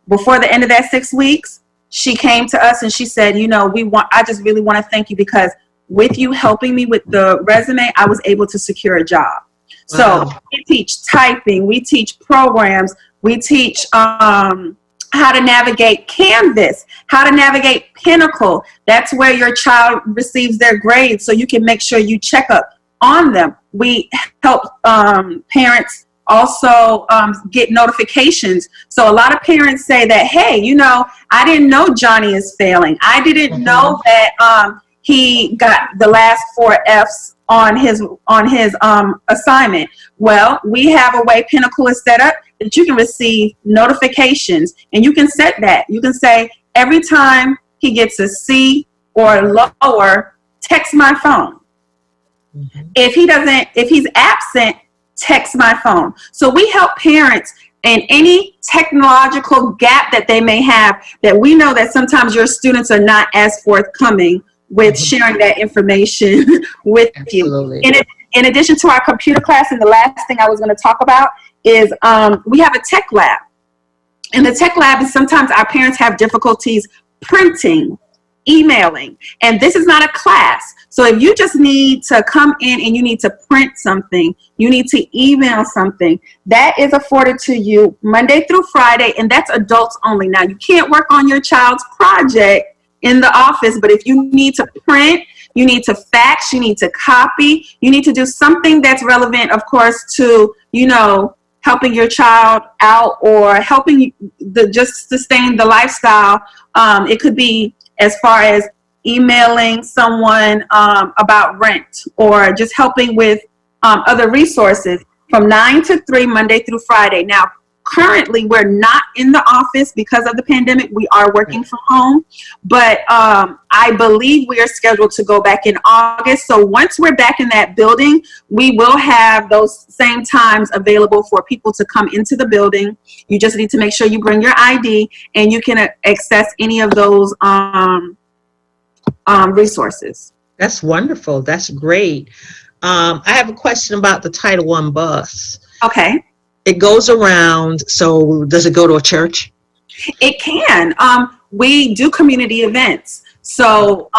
before the end of that 6 weeks, she came to us and she said, you know, I just really want to thank you because with you helping me with the resume, I was able to secure a job. Wow. So we teach typing, we teach programs, we teach how to navigate Canvas, how to navigate Pinnacle. That's where your child receives their grades, so you can make sure you check up on them. We help parents also get notifications. So a lot of parents say that, hey, you know, I didn't know Johnny is failing. I didn't know that he got the last 4 Fs on his assignment. Well, we have a way Pinnacle is set up that you can receive notifications, and you can set that. You can say, every time he gets a C or lower, text my phone. If he's absent, text my phone. So we help parents in any technological gap that they may have, that we know that sometimes your students are not as forthcoming with sharing that information with you. In addition to our computer class, and the last thing I was going to talk about is we have a tech lab. And the tech lab is sometimes our parents have difficulties printing, emailing, and this is not a class. So if you just need to come in and you need to print something, you need to email something, that is afforded to you Monday through Friday, and that's adults only. Now, you can't work on your child's project in the office, but if you need to print, you need to fax, you need to copy, you need to do something that's relevant, of course, to, you know, helping your child out or helping just sustain the lifestyle. It could be as far as emailing someone about rent, or just helping with other resources from 9 to 3, Monday through Friday. Now, currently, we're not in the office because of the pandemic. We are working from home, but I believe we are scheduled to go back in August. So once we're back in that building, we will have those same times available for people to come into the building. You just need to make sure you bring your ID, and you can access any of those resources. That's wonderful. That's great. I have a question about the Title I bus. Okay. It goes around, so does it go to a church? It can. We do community events. So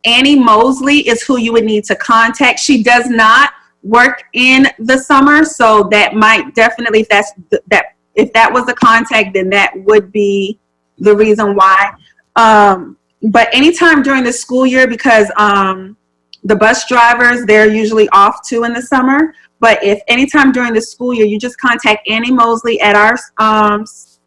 Annie Mosley is who you would need to contact. She does not work in the summer, so that might definitely, if that was the contact, then that would be the reason why. But anytime during the school year, because the bus drivers, they're usually off too in the summer. But if anytime during the school year, you just contact Annie Mosley at our office,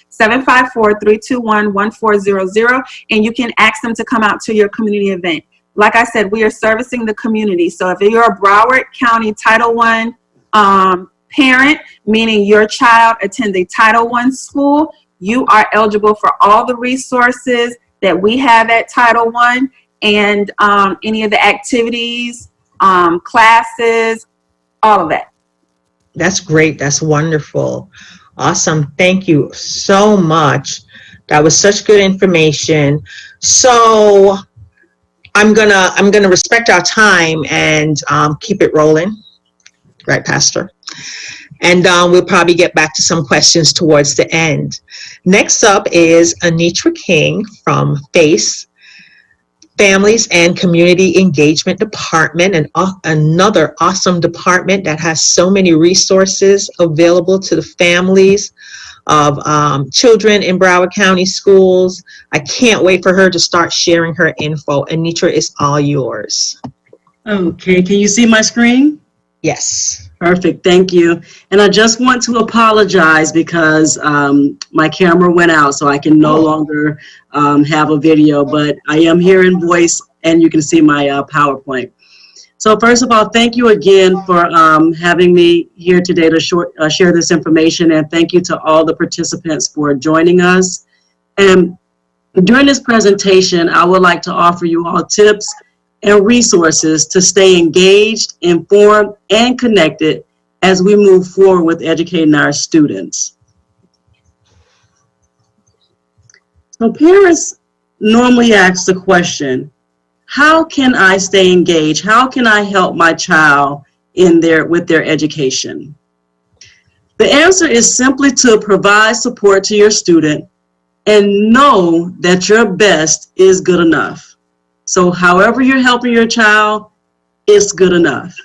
754-321-1400, and you can ask them to come out to your community event. Like I said, we are servicing the community. So if you're a Broward County Title I parent, meaning your child attends a Title I school, you are eligible for all the resources that we have at Title I, and any of the activities, classes, all of that. That's great. That's wonderful. Awesome. Thank you so much. That was such good information. So I'm gonna respect our time and keep it rolling. Right, Pastor? And we'll probably get back to some questions towards the end. Next up is Anitra King from FACE, Families and Community Engagement Department, and another awesome department that has so many resources available to the families of children in Broward County schools. I can't wait for her to start sharing her info. Anitra, it's all yours. Okay, can you see my screen? Yes. Perfect, thank you. And I just want to apologize because my camera went out, so I can no longer have a video, but I am here in voice, and you can see my PowerPoint. So first of all, thank you again for having me here today to share this information, and thank you to all the participants for joining us. And during this presentation, I would like to offer you all tips and resources to stay engaged, informed, and connected as we move forward with educating our students. So parents normally ask the question, how can I stay engaged? How can I help my child with their education? The answer is simply to provide support to your student and know that your best is good enough. So however you're helping your child, it's good enough.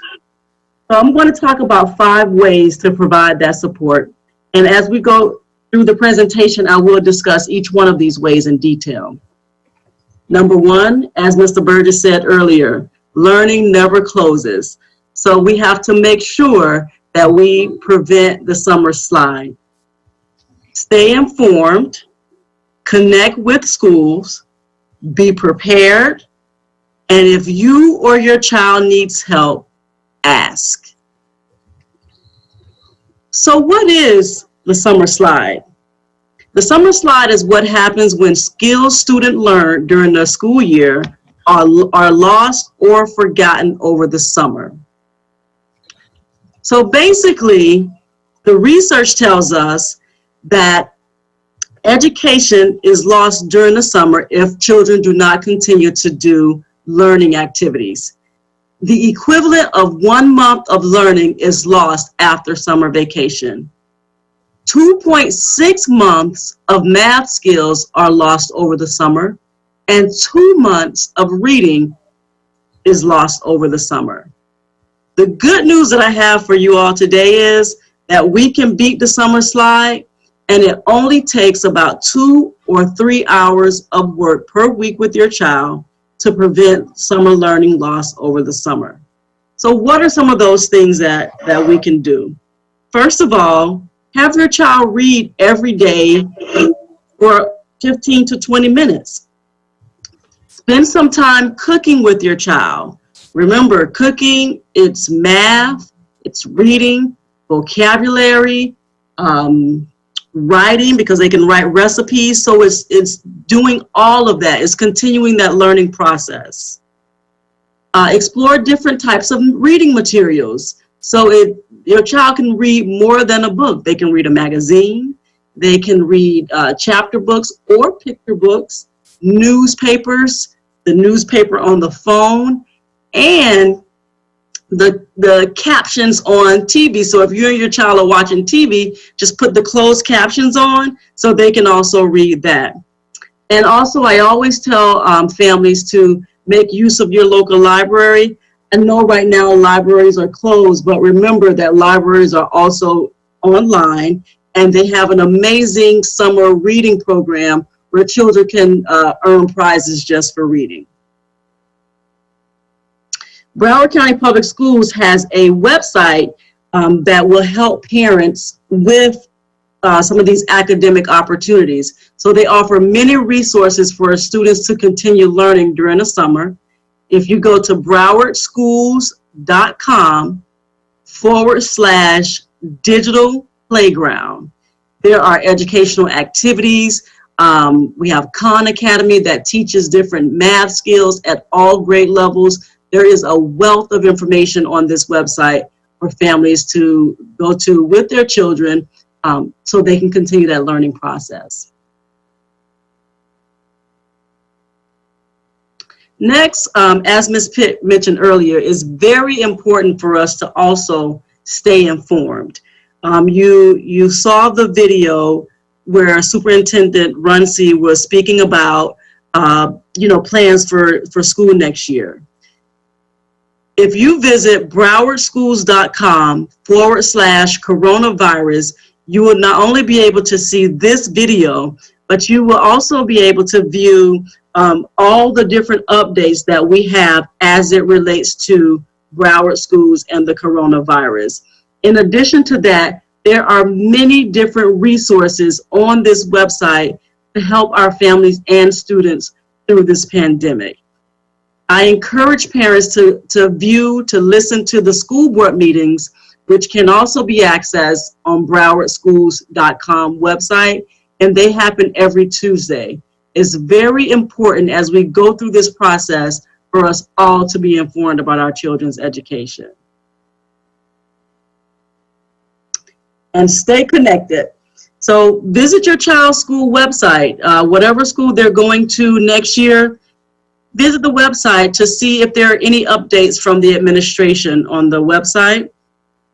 So I'm going to talk about 5 ways to provide that support. And as we go through the presentation, I will discuss each one of these ways in detail. Number 1, as Mr. Burgess said earlier, learning never closes. So we have to make sure that we prevent the summer slide. Stay informed, connect with schools, be prepared, and if you or your child needs help, ask. So what is the summer slide? The summer slide is what happens when skills students learn during the school year are lost or forgotten over the summer. So basically, the research tells us that education is lost during the summer if children do not continue to do learning activities. The equivalent of 1 month of learning is lost after summer vacation. 2.6 months of math skills are lost over the summer, and 2 months of reading is lost over the summer. The good news that I have for you all today is that we can beat the summer slide, and it only takes about 2 or 3 hours of work per week with your child to prevent summer learning loss over the summer. So what are some of those things that we can do? First of all, have your child read every day for 15 to 20 minutes. Spend some time cooking with your child. Remember, cooking, it's math, it's reading, vocabulary, writing, because they can write recipes. So it's doing all of that. It's continuing that learning process. Explore different types of reading materials. So your child can read more than a book. They can read a magazine. They can read chapter books or picture books, newspapers, the newspaper on the phone, and the captions on TV. So if you and your child are watching TV, just put the closed captions on so they can also read that. And also, I always tell families to make use of your local library. I know right now libraries are closed, but remember that libraries are also online, and they have an amazing summer reading program where children can earn prizes just for reading. Broward County Public Schools has a website that will help parents with some of these academic opportunities. So they offer many resources for students to continue learning during the summer. If you go to browardschools.com/digital playground, there are educational activities. We have Khan Academy that teaches different math skills at all grade levels. There is a wealth of information on this website for families to go to with their children so they can continue that learning process. Next, as Ms. Pitt mentioned earlier, it's very important for us to also stay informed. You saw the video where Superintendent Runcie was speaking about plans for school next year. If you visit browardschools.com/coronavirus, you will not only be able to see this video, but you will also be able to view all the different updates that we have as it relates to Broward schools and the coronavirus. In addition to that, there are many different resources on this website to help our families and students through this pandemic. I encourage parents to listen to the school board meetings, which can also be accessed on browardschools.com website. and they happen every Tuesday. It's very important as we go through this process for us all to be informed about our children's education. And stay connected. So visit your child's school website, whatever school they're going to next year. Visit the website to see if there are any updates from the administration on the website.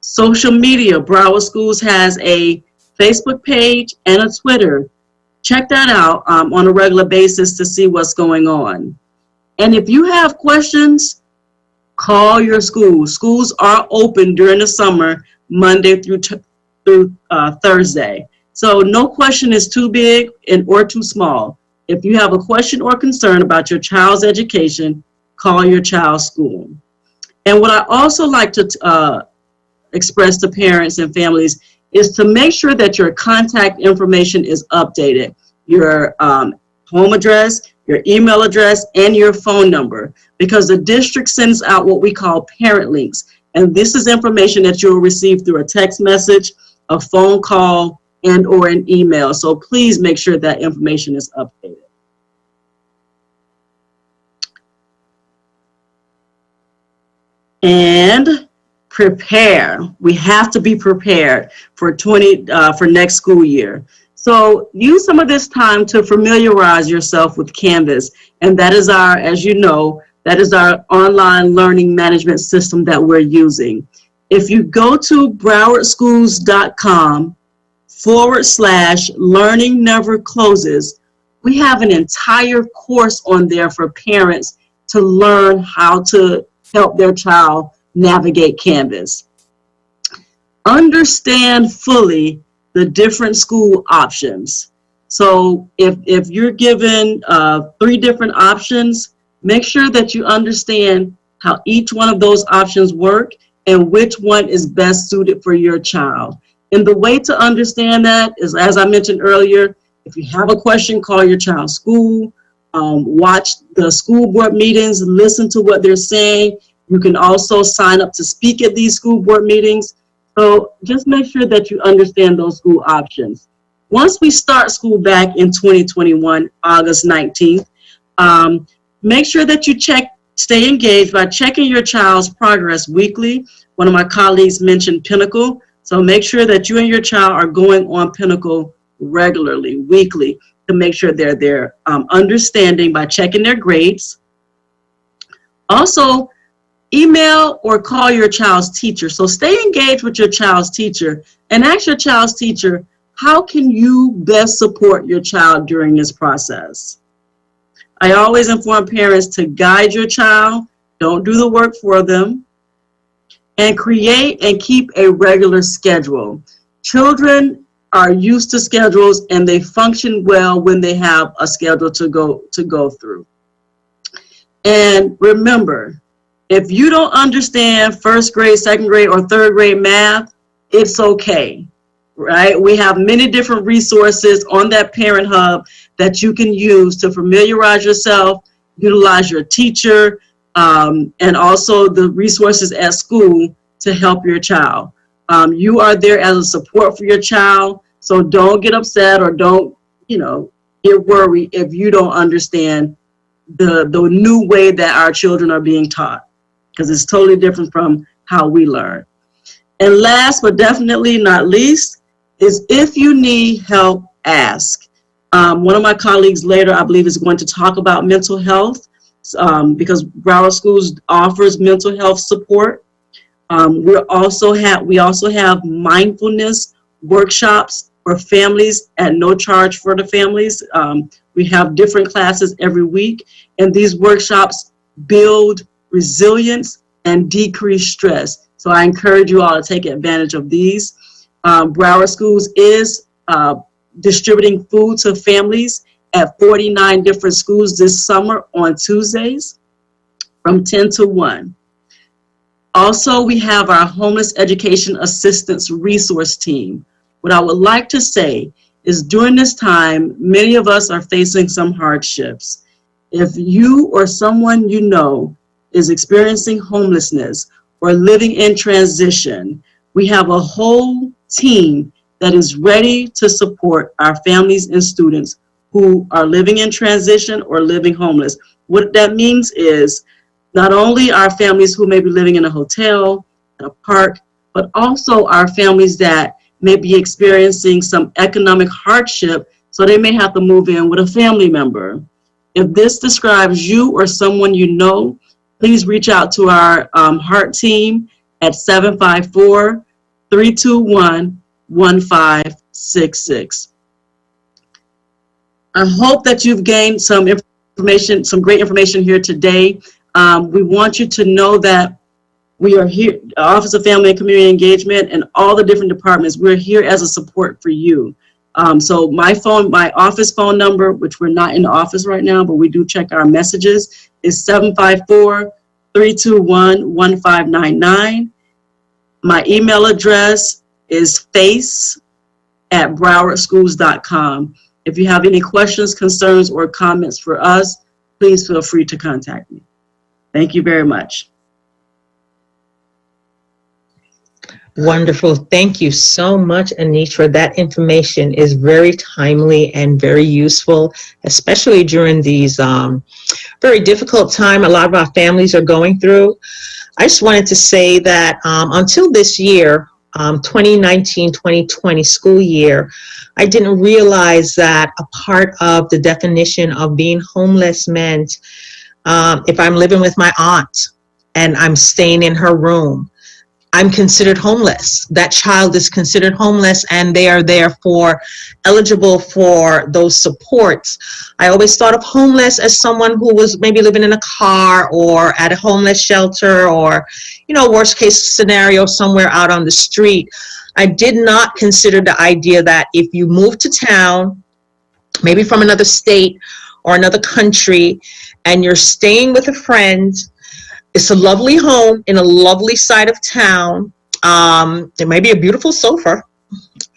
Social media, Broward Schools has a Facebook page and a Twitter. Check that out on a regular basis to see what's going on. And if you have questions, call your school. Schools are open during the summer, Monday through Thursday. So no question is too big or too small. If you have a question or concern about your child's education, call your child's school. And what I also like to express to parents and families is to make sure that your contact information is updated. Your home address, your email address, and your phone number, because the district sends out what we call parent links. And this is information that you'll receive through a text message, a phone call, and or an email. So please make sure that information is updated. And prepare. We have to be prepared for next school year. So use some of this time to familiarize yourself with Canvas. And that is our, as you know, that is our online learning management system that we're using. If you go to browardschools.com/learning never closes, we have an entire course on there for parents to learn how to help their child navigate Canvas. Understand fully the different school options. So if you're given 3 different options, make sure that you understand how each one of those options work and which one is best suited for your child. And the way to understand that is, as I mentioned earlier, if you have a question, call your child's school, watch the school board meetings, listen to what they're saying. You can also sign up to speak at these school board meetings. So just make sure that you understand those school options. Once we start school back in 2021, August 19th, make sure that you stay engaged by checking your child's progress weekly. One of my colleagues mentioned Pinnacle. So make sure that you and your child are going on Pinnacle regularly, weekly, to make sure they're understanding by checking their grades. Also, email or call your child's teacher. So stay engaged with your child's teacher and ask your child's teacher, how can you best support your child during this process? I always inform parents to guide your child, don't do the work for them, and create and keep a regular schedule. Children are used to schedules and they function well when they have a schedule to go through. And remember, if you don't understand 1st grade, 2nd grade, or 3rd grade math, it's okay, right? We have many different resources on that Parent Hub that you can use to familiarize yourself, utilize your teacher, and also the resources at school to help your child. You are there as a support for your child, so don't get upset or don't, get worried if you don't understand the new way that our children are being taught, because it's totally different from how we learn. And last but definitely not least is, if you need help, ask. One of my colleagues later, I believe, is going to talk about mental health because Broward Schools offers mental health support. We also have mindfulness workshops for families at no charge for the families. We have different classes every week, and these workshops build resilience and decrease stress. So I encourage you all to take advantage of these. Broward Schools is distributing food to families at 49 different schools this summer on Tuesdays from 10 to 1. Also, we have our Homeless Education Assistance Resource Team. What I would like to say is, during this time, many of us are facing some hardships. If you or someone you know is experiencing homelessness or living in transition, we have a whole team that is ready to support our families and students who are living in transition or living homeless. What that means is not only our families who may be living in a hotel, at a park, but also our families that may be experiencing some economic hardship, so they may have to move in with a family member. If this describes you or someone you know, please reach out to our HEART team at 754-321-1566. I hope that you've gained some information, some great information here today. We want you to know that we are here, Office of Family and Community Engagement, and all the different departments. We're here as a support for you. So my office phone number, which we're not in the office right now, but we do check our messages, is 754-321-1599. My email address is face@browardschools.com. If you have any questions, concerns, or comments for us, please feel free to contact me. Thank you very much. Wonderful. Thank you so much, Anitra. That information is very timely and very useful, especially during these very difficult time a lot of our families are going through. I just wanted to say that until this year, 2019-2020 school year, I didn't realize that a part of the definition of being homeless meant if I'm living with my aunt and I'm staying in her room, I'm considered homeless. That child is considered homeless, and they are therefore eligible for those supports. I always thought of homeless as someone who was maybe living in a car or at a homeless shelter, or, you know, worst case scenario, somewhere out on the street. I did not consider the idea that if you move to town, maybe from another state or another country, and you're staying with a friend, it's a lovely home in a lovely side of town. There may be a beautiful sofa,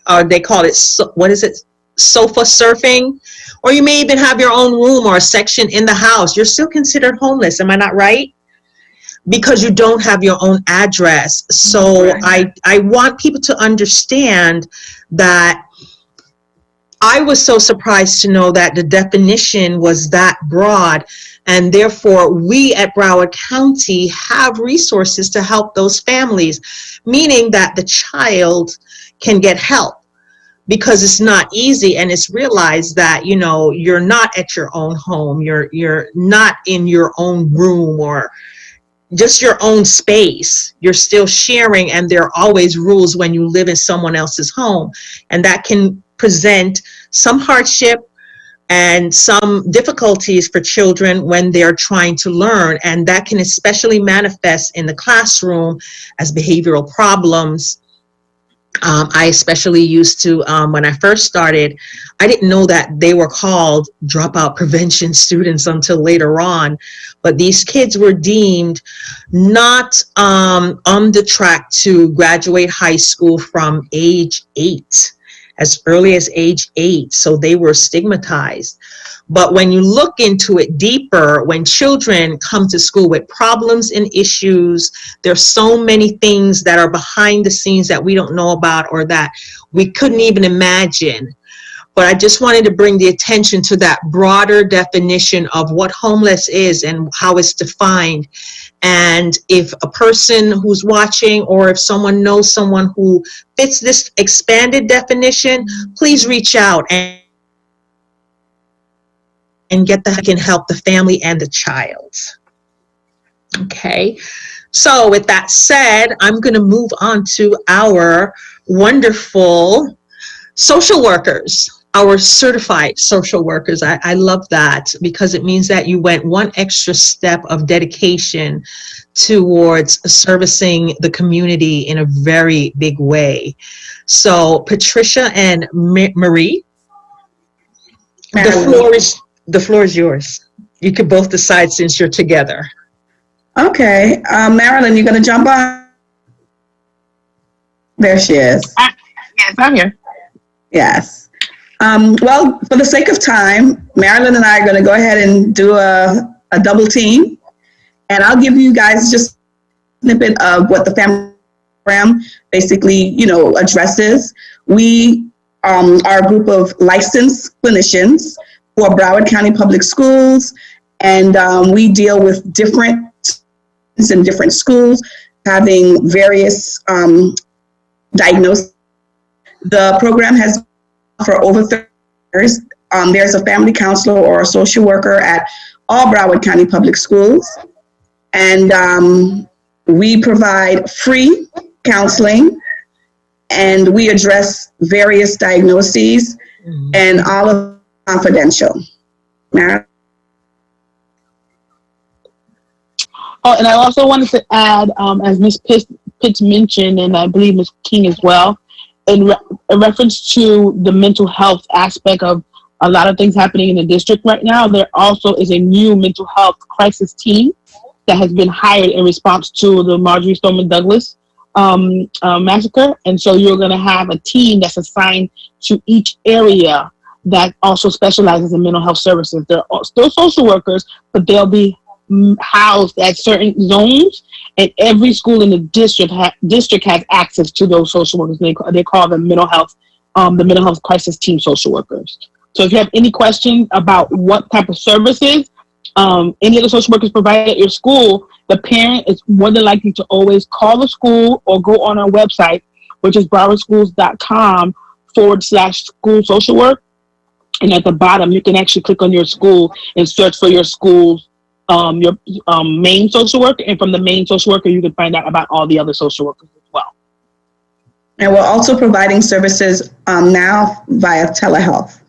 or they call it, what is it? Sofa surfing. Or you may even have your own room or a section in the house. You're still considered homeless. Am I not right? Because you don't have your own address. So I want people to understand that I was so surprised to know that the definition was that broad, and therefore we at Broward County have resources to help those families, meaning that the child can get help, because it's not easy, and it's realized that, you know, you're not at your own home, you're not in your own room or just your own space. You're still sharing, and there are always rules when you live in someone else's home, and that can present some hardship and some difficulties for children when they're trying to learn, and that can especially manifest in the classroom as behavioral problems. I especially used to, when I first started, I didn't know that they were called dropout prevention students until later on, but these kids were deemed not on the track to graduate high school from age 8. As early as age 8, so they were stigmatized. But when you look into it deeper, when children come to school with problems and issues, there's so many things that are behind the scenes that we don't know about, or that we couldn't even imagine. But I just wanted to bring the attention to that broader definition of what homeless is and how it's defined. And if a person who's watching, or if someone knows someone who fits this expanded definition, please reach out and get that can help the family and the child. Okay, so with that said, I'm going to move on to our wonderful social workers. Our certified social workers. I love that, because it means that you went one extra step of dedication towards servicing the community in a very big way. So Patricia and Marie, the floor is yours. You could both decide since you're together. Okay, Marilyn, you gonna jump on? There she is. Yes, I'm here. Yes. Well, for the sake of time, Marilyn and I are going to go ahead and do a double team, and I'll give you guys just a snippet of what the family program basically, you know, addresses. We are a group of licensed clinicians for Broward County Public Schools, and we deal with different in different schools having various diagnoses. The program has been for over 30 years. There's a family counselor or a social worker at all Broward County Public Schools, and we provide free counseling, and we address various diagnoses, and all of confidential. Mara? Oh, and I also wanted to add, as Ms. Pitts mentioned, and I believe Ms. King as well, in reference to the mental health aspect of a lot of things happening in the district right now, there also is a new mental health crisis team that has been hired in response to the Marjorie Stoneman Douglas massacre. And so you're going to have a team that's assigned to each area that also specializes in mental health services. They're still social workers, but they'll be housed at certain zones, and every school in the district has access to those social workers. They call them mental health, the mental health crisis team social workers. So if you have any questions about what type of services any of the social workers provide at your school, the parent is more than likely to always call the school or go on our website, which is browardschools.com/school social work. And at the bottom, you can actually click on your school and search for your school's your main social worker, and from the main social worker you can find out about all the other social workers as well. And we're also providing services now via telehealth.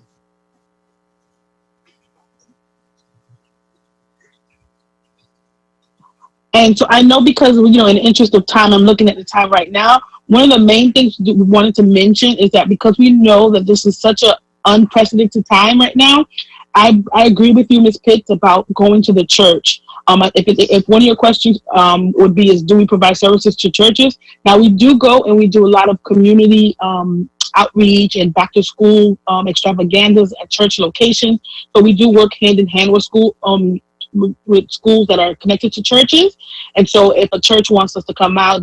And so I know, because, in the interest of time, I'm looking at the time right now. One of the main things we wanted to mention is that because we know that this is such an unprecedented time right now, I agree with you, Ms. Pitts, about going to the church. If one of your questions would be is, do we provide services to churches? Now, we do go and we do a lot of community outreach and back to school extravaganzas at church locations. So we do work hand in hand with with schools that are connected to churches. And so if a church wants us to come out,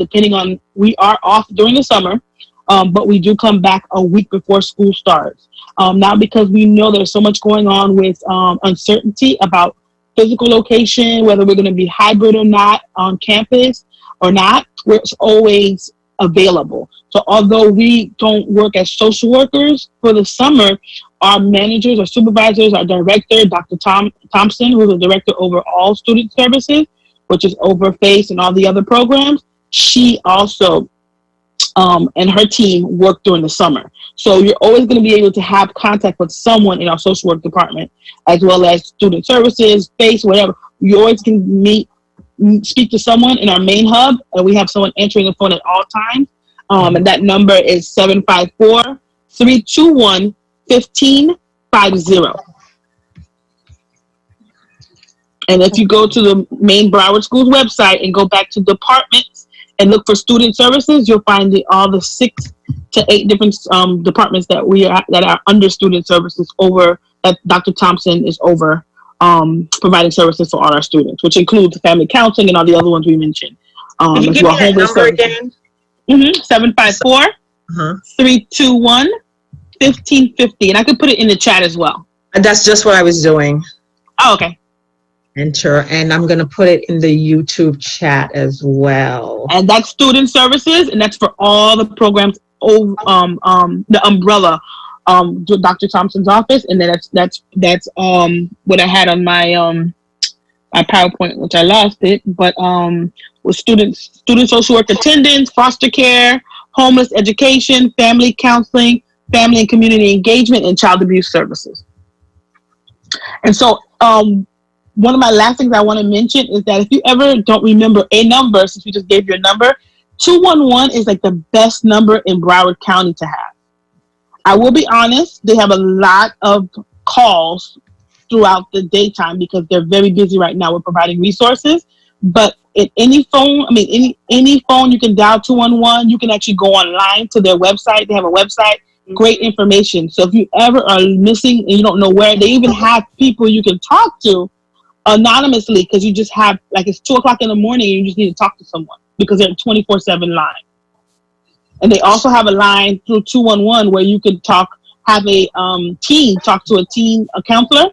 we are off during the summer, but we do come back a week before school starts. Now, because we know there's so much going on with uncertainty about physical location, whether we're going to be hybrid or not on campus or not, we're always available. So although we don't work as social workers for the summer, our managers, our supervisors, our director, Dr. Thompson, who's the director over all student services, which is over FACE and all the other programs, she also and her team work during the summer. So you're always going to be able to have contact with someone in our social work department, as well as student services, FACE, whatever. You always can speak to someone in our main hub, and we have someone answering the phone at all times. And that number is 754-321-1550. And if you go to the main Broward Schools website and go back to departments and look for student services, you'll find all the 6 to 8 different departments that are under student services that Dr. Thompson is over providing services for all our students, which includes family counseling and all the other ones we mentioned. Can you give me that number again? 754-321-1550. And I could put it in the chat as well. That's just what I was doing. Oh, okay. Enter, and I'm going to put it in the YouTube chat as well. And that's student services, and that's for all the programs the umbrella Dr. Thompson's office. And then that's what I had on my my PowerPoint, which I lost it, but with student social work attendance, foster care, homeless education, family counseling, family and community engagement, and child abuse services. And so one of my last things I want to mention is that if you ever don't remember a number, since we just gave you a number, 211 is like the best number in Broward County to have. I will be honest, they have a lot of calls throughout the daytime because they're very busy right now with providing resources. But in any phone, any phone, you can dial 211. You can actually go online to their website. They have a website, great information. So if you ever are missing and you don't know where, they even have people you can talk to anonymously, because you just have, like, it's 2:00 in the morning and you just need to talk to someone because they're 24/7 line. And they also have a line through 211 where you could have a teen talk to a counselor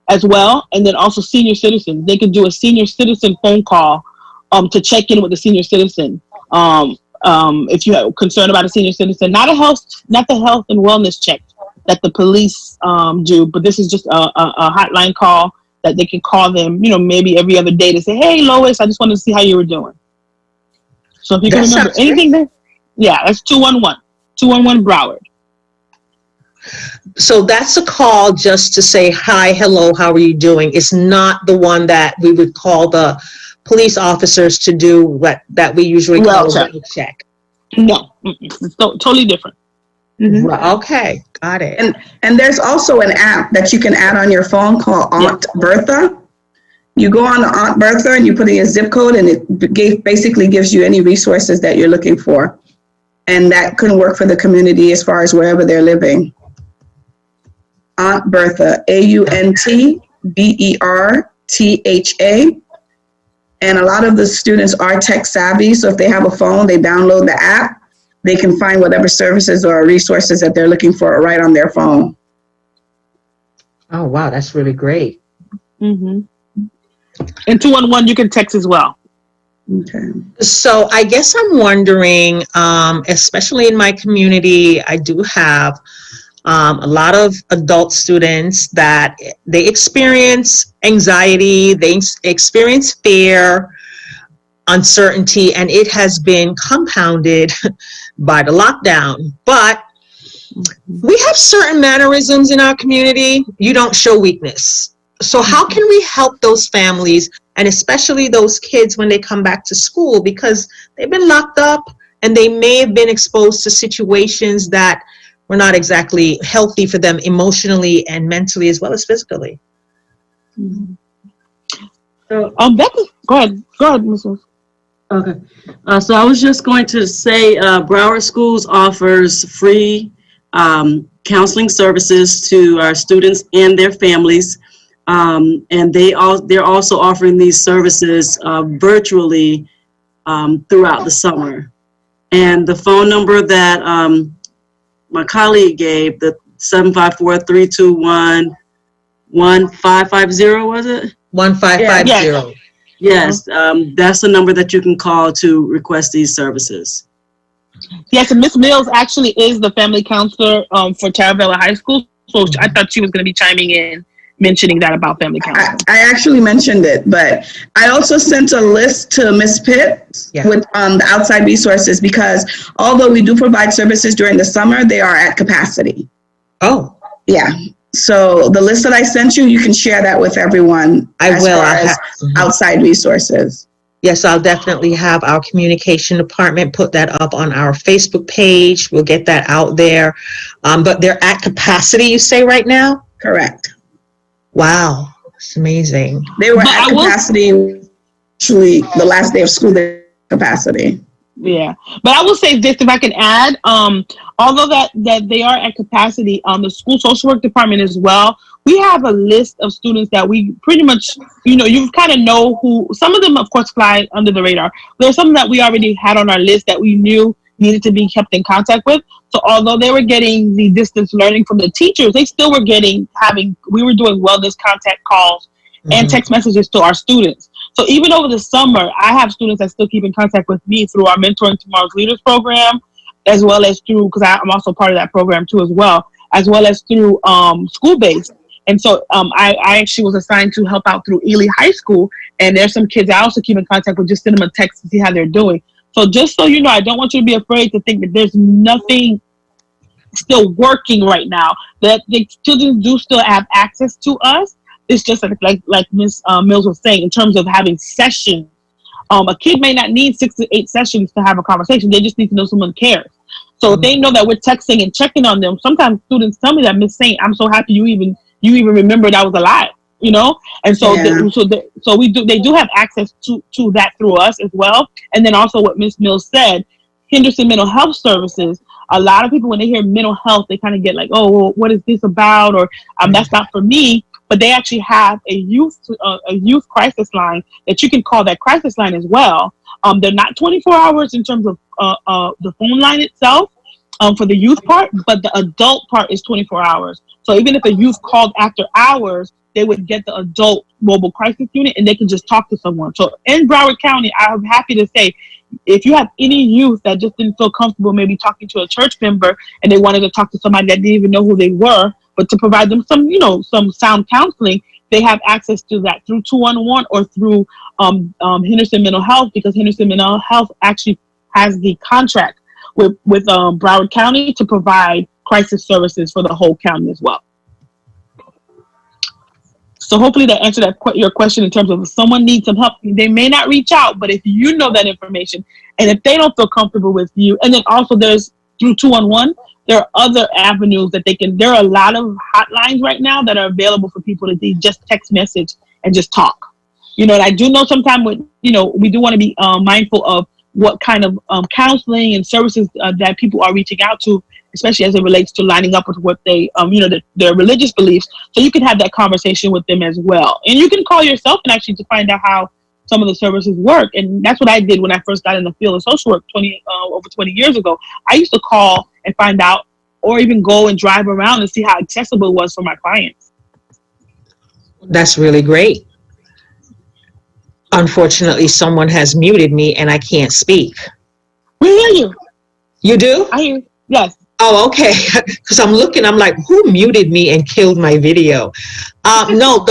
as well, and then also senior citizens. They could do a senior citizen phone call to check in with the senior citizen. If you have concern about a senior citizen, not the health and wellness check that the police do, but this is just a hotline call that they can call them, maybe every other day to say, hey, Lois, I just wanted to see how you were doing. So if you can remember anything there, that's 211 Broward. So that's a call just to say, hi, hello, how are you doing? It's not the one that we would call the police officers to do that we usually call a well check. No, it's totally different. Mm-hmm. Okay, got it. And there's also an app that you can add on your phone called Aunt Bertha. You go on to Aunt Bertha and you put in your zip code, and it basically gives you any resources that you're looking for. And that can work for the community as far as wherever they're living. Aunt Bertha, AUNTBERTHA. And a lot of the students are tech savvy, so if they have a phone, they download the app. They can find whatever services or resources that they're looking for right on their phone. Oh, wow, that's really great. Mm-hmm. And 211, you can text as well. Okay. So I guess I'm wondering, especially in my community, I do have a lot of adult students that they experience anxiety, they experience fear, uncertainty, and it has been compounded by the lockdown. But we have certain mannerisms in our community. You don't show weakness. So how can we help those families, and especially those kids when they come back to school, because they've been locked up and they may have been exposed to situations that were not exactly healthy for them emotionally and mentally as well as physically. Mm-hmm. So, Becky, go ahead, Mrs. Okay. So I was just going to say Broward Schools offers free counseling services to our students and their families. And they're also offering these services virtually throughout the summer. And the phone number that my colleague gave, the 754-321-1550, was it? 1550. Yes, that's the number that you can call to request these services. Yes, and Miss Mills actually is the family counselor for Taravella High School. So I thought she was going to be chiming in, mentioning that about family counseling. I actually mentioned it, but I also sent a list to Ms. Pitt with the outside resources, because although we do provide services during the summer, they are at capacity. Oh. Yeah. So the list that I sent you, you can share that with everyone. I will. Outside resources. Yes, I'll definitely have our communication department put that up on our Facebook page. We'll get that out there. But they're at capacity, you say, right now? Correct. Wow, it's amazing. They were at capacity, actually, the last day of school, their capacity. Yeah, but I will say this, if I can add, although that they are at capacity, the school social work department as well, we have a list of students that we pretty much, you kind of know who. Some of them, of course, fly under the radar. There's some that we already had on our list that we knew needed to be kept in contact with. So although they were getting the distance learning from the teachers, they still were we were doing wellness contact calls and text messages to our students. So even over the summer, I have students that still keep in contact with me through our Mentoring Tomorrow's Leaders program, as well as through, because I'm also part of that program too as well as through school-based. And so I actually was assigned to help out through Ely High School, and there's some kids I also keep in contact with, just send them a text to see how they're doing. So just so you know, I don't want you to be afraid to think that there's nothing still working right now, that the children do still have access to us. It's just like Ms. Mills was saying, in terms of having sessions. A kid may not need 6 to 8 sessions to have a conversation. They just need to know someone cares. So if they know that we're texting and checking on them, sometimes students tell me that, Miss Saint, I'm so happy you even remembered I was alive, And so they do have access to that through us as well. And then also what Ms. Mills said, Henderson Mental Health Services. A lot of people, when they hear mental health, they kind of get like, oh, well, what is this about? Or that's not for me. but they actually have a youth crisis line that you can call that crisis line as well. They're not 24 hours in terms of the phone line itself for the youth part, but the adult part is 24 hours. So even if a youth called after hours, they would get the adult mobile crisis unit and they can just talk to someone. So in Broward County, I'm happy to say, if you have any youth that just didn't feel comfortable maybe talking to a church member and they wanted to talk to somebody that didn't even know who they were, but to provide them some, some sound counseling, they have access to that through 211 or through Henderson Mental Health, because Henderson Mental Health actually has the contract with Broward County to provide crisis services for the whole county as well. So hopefully that answered your question in terms of if someone needs some help, they may not reach out, but if you know that information and if they don't feel comfortable with you, and then also there's through 211, there are other avenues that there are a lot of hotlines right now that are available for people to just text message and just talk. And I do know sometimes we do want to be mindful of what kind of counseling and services that people are reaching out to, especially as it relates to lining up with what they, their religious beliefs. So you can have that conversation with them as well. And you can call yourself and actually to find out how some of the services work. And that's what I did when I first got in the field of social work over 20 years ago. I used to call and find out, or even go and drive around and see how accessible it was for my clients. That's really great. Unfortunately, someone has muted me and I can't speak. We hear you. You do? I hear you. Yes. Oh, okay. Because I'm like, who muted me and killed my video? No,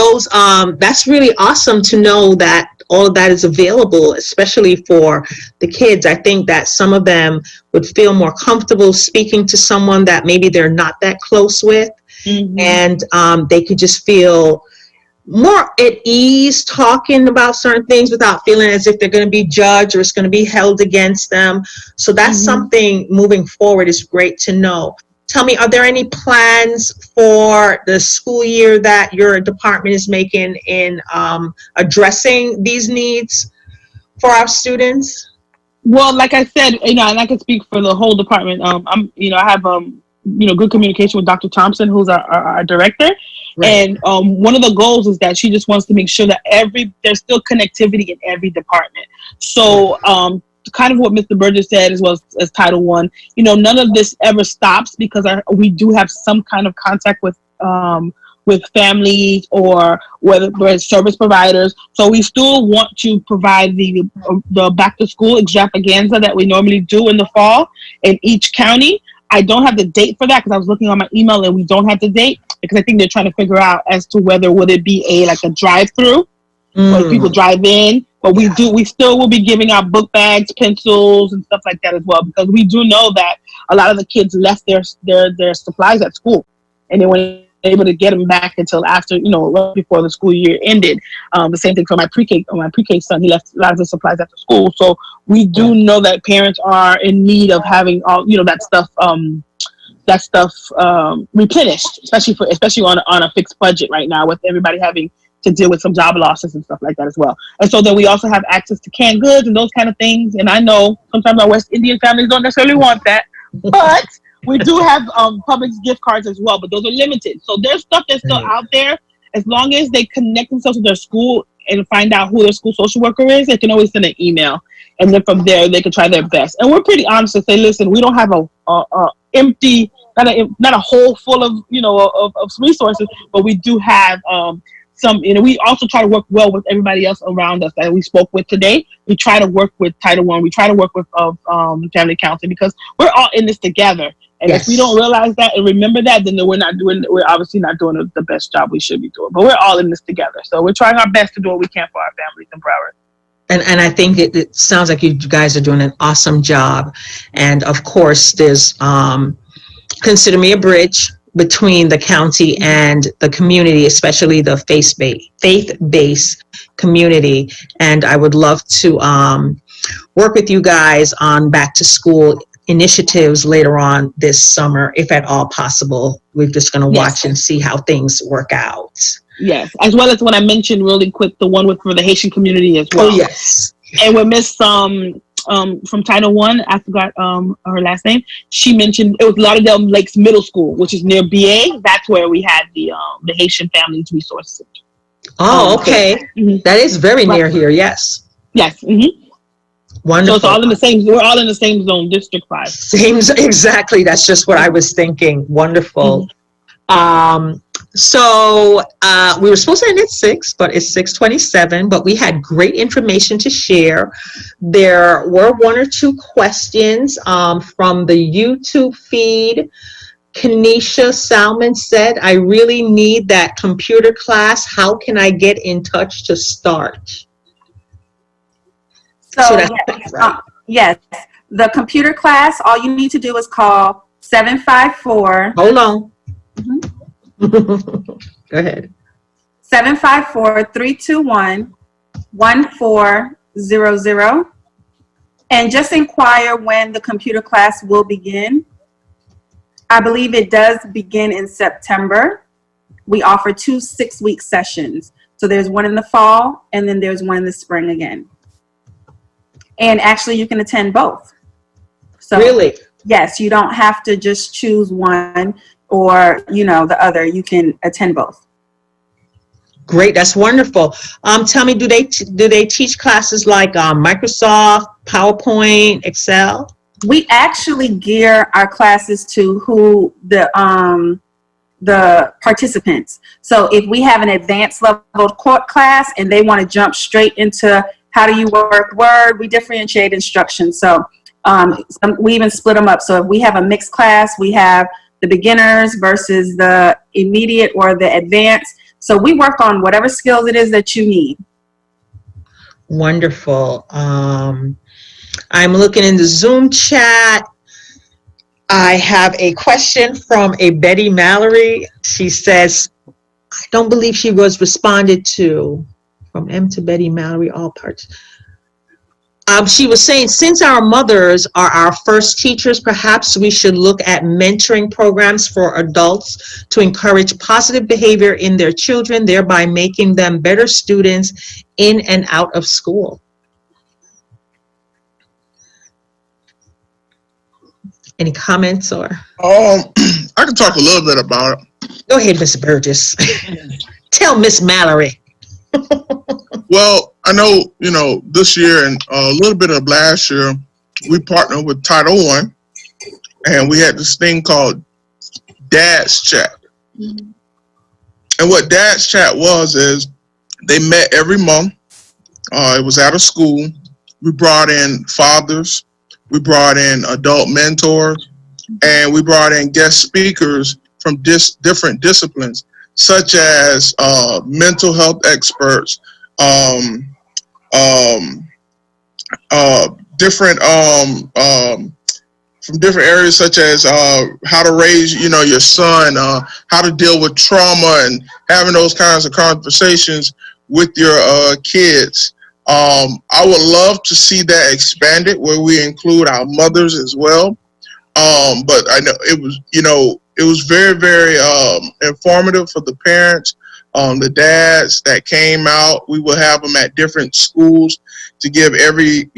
that's really awesome to know that all of that is available, especially for the kids. I think that some of them would feel more comfortable speaking to someone that maybe they're not that close with. Mm-hmm. And they could just feel more at ease talking about certain things without feeling as if they're going to be judged or it's going to be held against them. So that's something moving forward is great to know. Tell me, are there any plans for the school year that your department is making in addressing these needs for our students? Well, like I said, and I can speak for the whole department. I have good communication with Dr. Thompson, who's our director. Right. And one of the goals is that she just wants to make sure that there's still connectivity in every department. So kind of what Mr. Burgess said, as well as Title I, none of this ever stops because we do have some kind of contact with families or whether it's service providers. So we still want to provide the back to school extravaganza that we normally do in the fall in each county. I don't have the date for that because I was looking on my email and we don't have the date because I think they're trying to figure out as to whether would it be a drive-through where people drive in. But we still will be giving out book bags, pencils, and stuff like that as well, because we do know that a lot of the kids left their supplies at school, and they weren't able to get them back until after, right before the school year ended. The same thing for my pre-K son. He left a lot of his supplies after school. So we do know that parents are in need of having all, that stuff replenished, especially on a fixed budget right now, with everybody having to deal with some job losses and stuff like that as well. And so then we also have access to canned goods and those kind of things. And I know sometimes our West Indian families don't necessarily want that, but we do have Publix gift cards as well, but those are limited. So there's stuff that's still out there. As long as they connect themselves with their school and find out who their school social worker is, they can always send an email. And then from there, they can try their best. And we're pretty honest to say, listen, we don't have a empty, not a hole full of, of resources, but we do have some, we also try to work well with everybody else around us that we spoke with today. We try to work with Title I. We try to work with family counseling because we're all in this together. And if we don't realize that and remember that, then we're obviously not doing the best job we should be doing. But we're all in this together. So we're trying our best to do what we can for our families in Broward. And I think it sounds like you guys are doing an awesome job. And of course, there's consider me a bridge between the county and the community, especially the faith-based community. And I would love to work with you guys on back to school initiatives later on this summer, if at all possible. We're just going to watch and see how things work out. Yes, as well as what I mentioned really quick, the one for the Haitian community as well. Oh, yes. And with Miss from Title I, I forgot her last name. She mentioned it was Lauderdale Lakes Middle School, which is near BA. That's where we had the Haitian Families Resource Center. Oh, okay. That is very near here. Yes. Yes. Wonderful. So it's all in the same. We're all in the same zone, District 5. Same, exactly. That's just what I was thinking. Wonderful. So we were supposed to end at 6, but it's 6:27. But we had great information to share. There were 1 or 2 questions from the YouTube feed. Kanisha Salmon said, "I really need that computer class. How can I get in touch to start?" So that's yes, right. yes, the computer class, all you need to do is call 754. Hold on. Go ahead. 754-321-1400 and just inquire when the computer class will begin. I believe it does begin in September. We offer 2 6-week sessions. So there's one in the fall and then there's one in the spring again. And actually you can attend both. So Really? Yes, you don't have to just choose one or, the other. You can attend both. Great, that's wonderful. Tell me, do they teach classes like Microsoft, PowerPoint, Excel? We actually gear our classes to who the participants. So if we have an advanced level class and they want to jump straight into how do you work Word, we differentiate instruction. So we even split them up. So if we have a mixed class, we have the beginners versus the immediate or the advanced. So we work on whatever skills it is that you need. Wonderful. I'm looking in the Zoom chat. I have a question from a Betty Mallory. She says, I don't believe she was responded to. From M to Betty Mallory, all parts. She was saying, since our mothers are our first teachers, perhaps we should look at mentoring programs for adults to encourage positive behavior in their children, thereby making them better students in and out of school. Any comments or? I can talk a little bit about it. Go ahead, Miss Burgess. Tell Miss Mallory. Well, I know, this year and a little bit of last year, we partnered with Title I, and we had this thing called Dad's Chat. And what Dad's Chat is they met every month. It was at a school. We brought in fathers. We brought in adult mentors. And we brought in guest speakers from different disciplines, such as mental health experts, from different areas, such as how to raise, your son, how to deal with trauma, and having those kinds of conversations with your kids. I would love to see that expanded, where we include our mothers as well. But I know it was very, very informative for the parents. The dads that came out, we will have them at different schools to give every,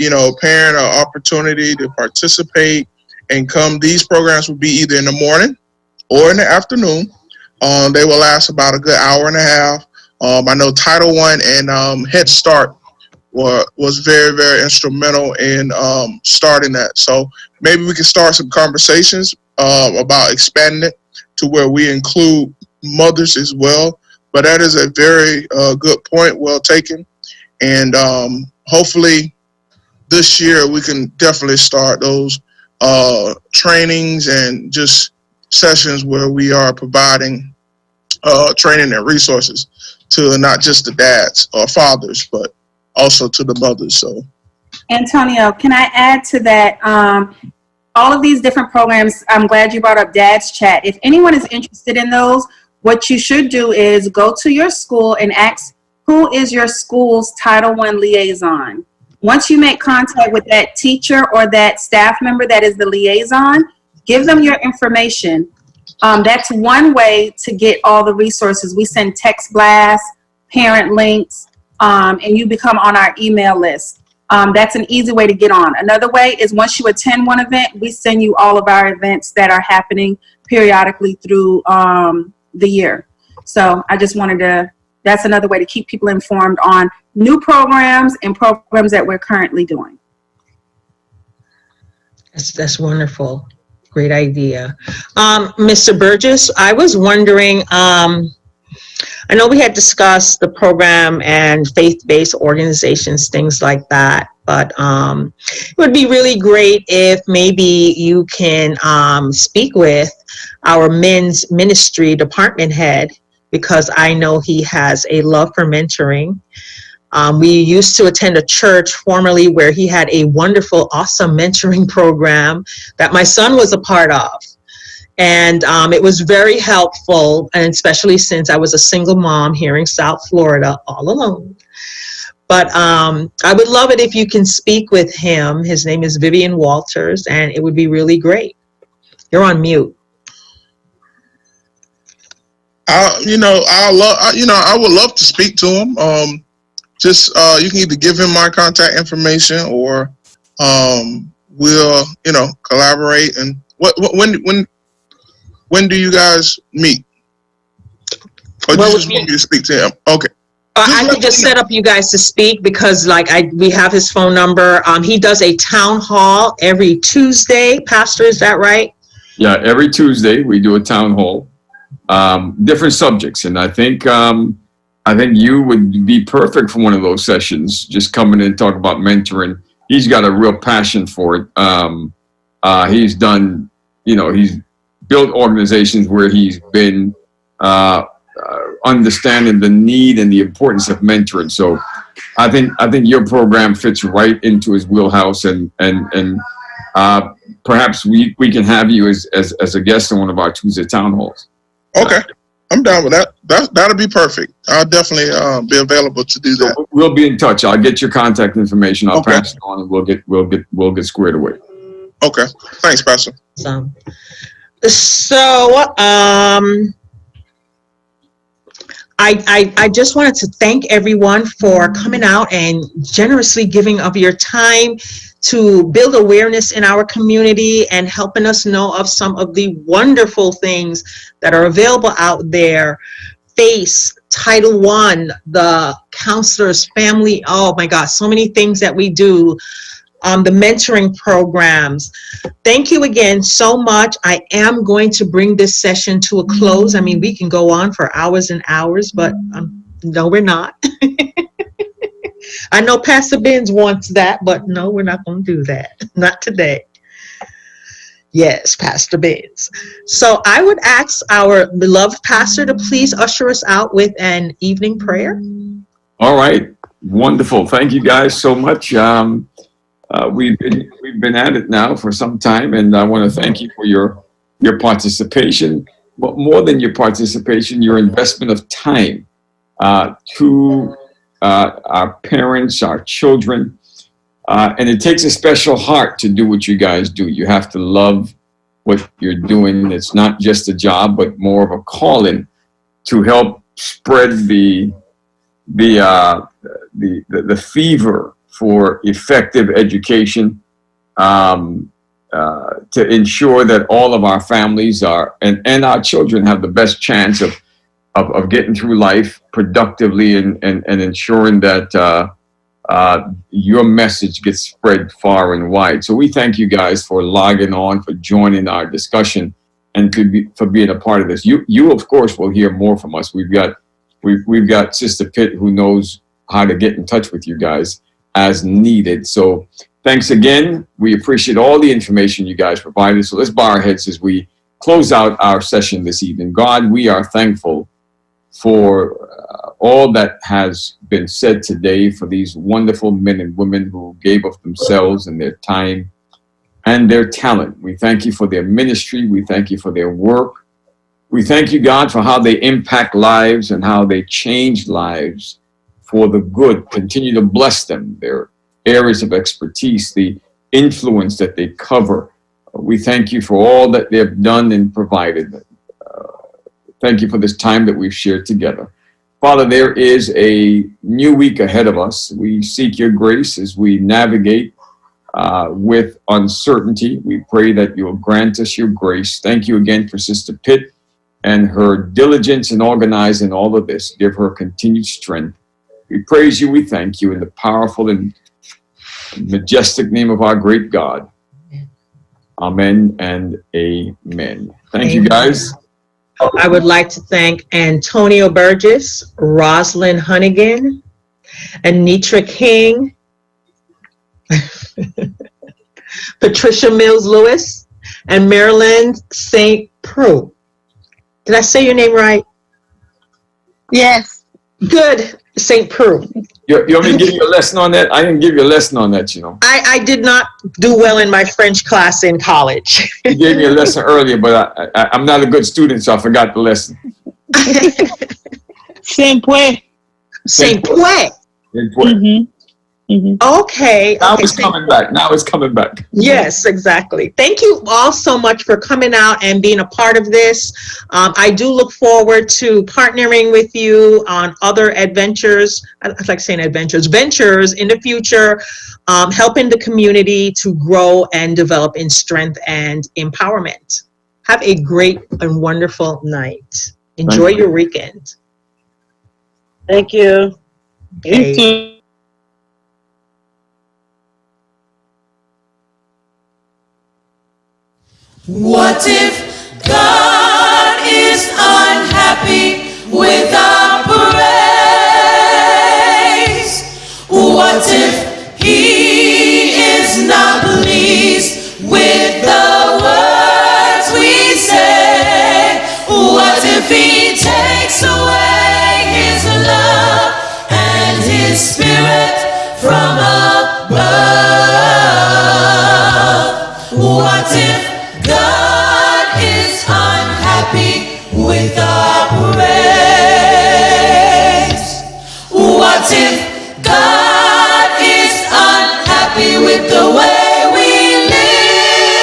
parent an opportunity to participate and come. These programs will be either in the morning or in the afternoon. They will last about a good hour and a half. I know Title I and Head Start was very, very instrumental in starting that. So maybe we can start some conversations about expanding it to where we include mothers as well. But that is a very good point, well taken. And hopefully this year we can definitely start those trainings and just sessions where we are providing training and resources to not just the dads or fathers, but also to the mothers. So, Antonio, can I add to that? All of these different programs, I'm glad you brought up Dad's Chat. If anyone is interested in those, what you should do is go to your school and ask, who is your school's Title I liaison? Once you make contact with that teacher or that staff member that is the liaison, give them your information. That's one way to get all the resources. We send text blasts, parent links, and you become on our email list. That's an easy way to get on. Another way is once you attend one event, we send you all of our events that are happening periodically through the year. So I just wanted to, that's another way to keep people informed on new programs and programs that we're currently doing. That's wonderful. Great idea. Mr. Burgess, I was wondering, I know we had discussed the program and faith-based organizations, things like that, but it would be really great if maybe you can speak with our men's ministry department head, because I know he has a love for mentoring. We used to attend a church formerly where he had a wonderful, awesome mentoring program that my son was a part of. And it was very helpful, and especially since I was a single mom here in South Florida all alone. But I would love it if you can speak with him. His name is Vivian Walters, and it would be really great. You're on mute. I would love to speak to him. You can either give him my contact information, or we'll collaborate. And when do you guys meet? Or do you just want me to speak to him? Okay. I could just set up you guys to speak, because we have his phone number. He does a town hall every Tuesday. Pastor, is that right? Yeah, every Tuesday we do a town hall, different subjects, and I think you would be perfect for one of those sessions. Just coming in and talk about mentoring. He's got a real passion for it. He's done, he's built organizations where he's been understanding the need and the importance of mentoring. So I think your program fits right into his wheelhouse, and perhaps we can have you as a guest on one of our Tuesday town halls. Okay, I'm down with that. That'll be perfect. I'll definitely be available to do that. So we'll be in touch. I'll get your contact information. I'll pass it on, and we'll get squared away. Okay, thanks, Pastor. I just wanted to thank everyone for coming out and generously giving of your time to build awareness in our community and helping us know of some of the wonderful things that are available out there. FACE, Title I, the counselors, family, oh my God, so many things that we do. The mentoring programs. Thank you again so much. I am going to bring this session to a close. I mean, we can go on for hours and hours, but no, we're not. I know Pastor Benz wants that, but no, we're not going to do that. Not today. Yes, Pastor Benz. So I would ask our beloved pastor to please usher us out with an evening prayer. All right. Wonderful. Thank you guys so much. We've been at it now for some time, and I want to thank you for your participation. But more than your participation, your investment of time to our parents, our children, and it takes a special heart to do what you guys do. You have to love what you're doing. It's not just a job, but more of a calling to help spread the fever for effective education, to ensure that all of our families and our children have the best chance of getting through life productively, and ensuring that your message gets spread far and wide. So we thank you guys for logging on, for joining our discussion, and for being a part of this. You of course will hear more from us. We've got Sister Pitt, who knows how to get in touch with you guys as needed. So thanks again. We appreciate all the information you guys provided. So let's bow our heads as we close out our session this evening. God, we are thankful for all that has been said today, for these wonderful men and women who gave of themselves and their time and their talent. We thank you for their ministry. We thank you for their work. We thank you, God, for how they impact lives and how they change lives for the good. Continue to bless them, their areas of expertise, the influence that they cover. We thank you for all that they've done and provided. Thank you for this time that we've shared together. Father, there is a new week ahead of us. We seek your grace as we navigate with uncertainty. We pray that you'll grant us your grace. Thank you again for Sister Pitt and her diligence in organizing all of this. Give her continued strength. We praise you. We thank you in the powerful and majestic name of our great God. Amen and amen. Thank you, guys. I would like to thank Antonio Burgess, Rosalind Hunnigan, Anitra King, Patricia Mills Lewis, and Marilyn St. Preux. Did I say your name right? Yes. Good, St. Preux. You want me to give you a lesson on that? I didn't give you a lesson on that, you know. I did not do well in my French class in college. You gave me a lesson earlier, but I'm not a good student, so I forgot the lesson. Saint Preux. Saint Preux. Mm-hmm. Mm-hmm. Okay. Now it's coming back. Now it's coming back. Yes, exactly. Thank you all so much for coming out and being a part of this. I do look forward to partnering with you on other adventures. I like saying ventures in the future, helping the community to grow and develop in strength and empowerment. Have a great and wonderful night. Enjoy your weekend. Thank you. Okay. You too. What if God is unhappy with our praise? What if He is not pleased with the words we say? What if He takes away His love and His Spirit from above? What if God is unhappy with our praise? What if God is unhappy with the way we live?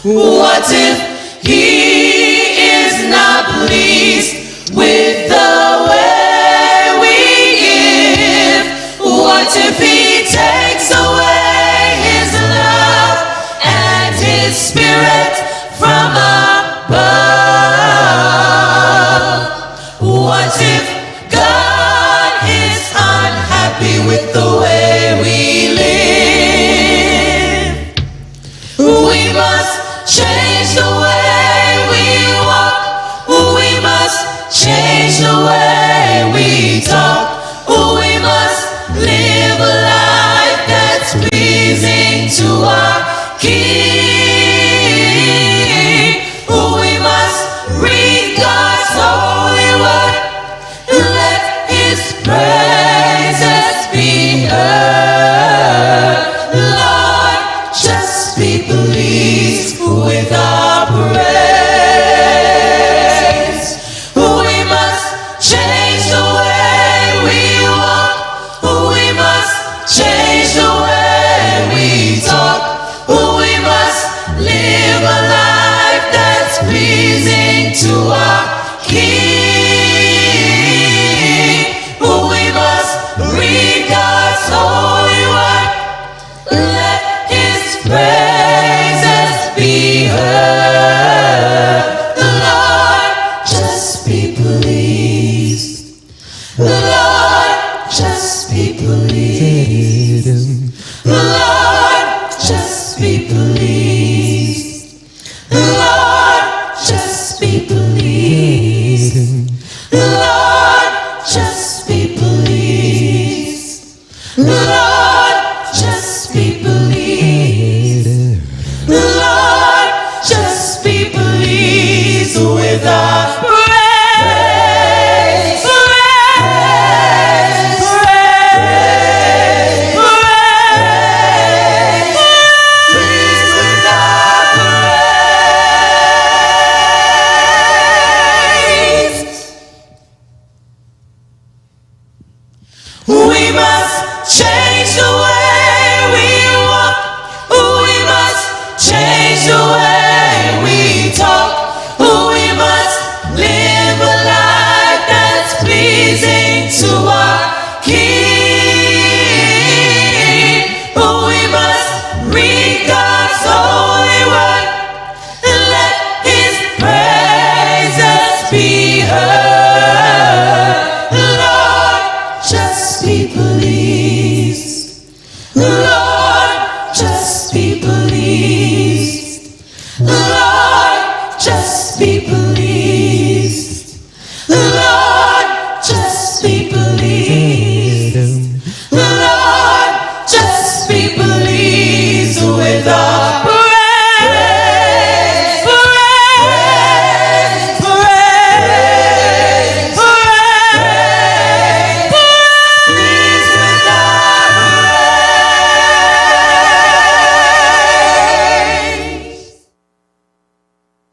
What if He is not pleased with the way we give? What if He takes away His love and His Spirit from above? What if God is unhappy with the way we live? We must change the way people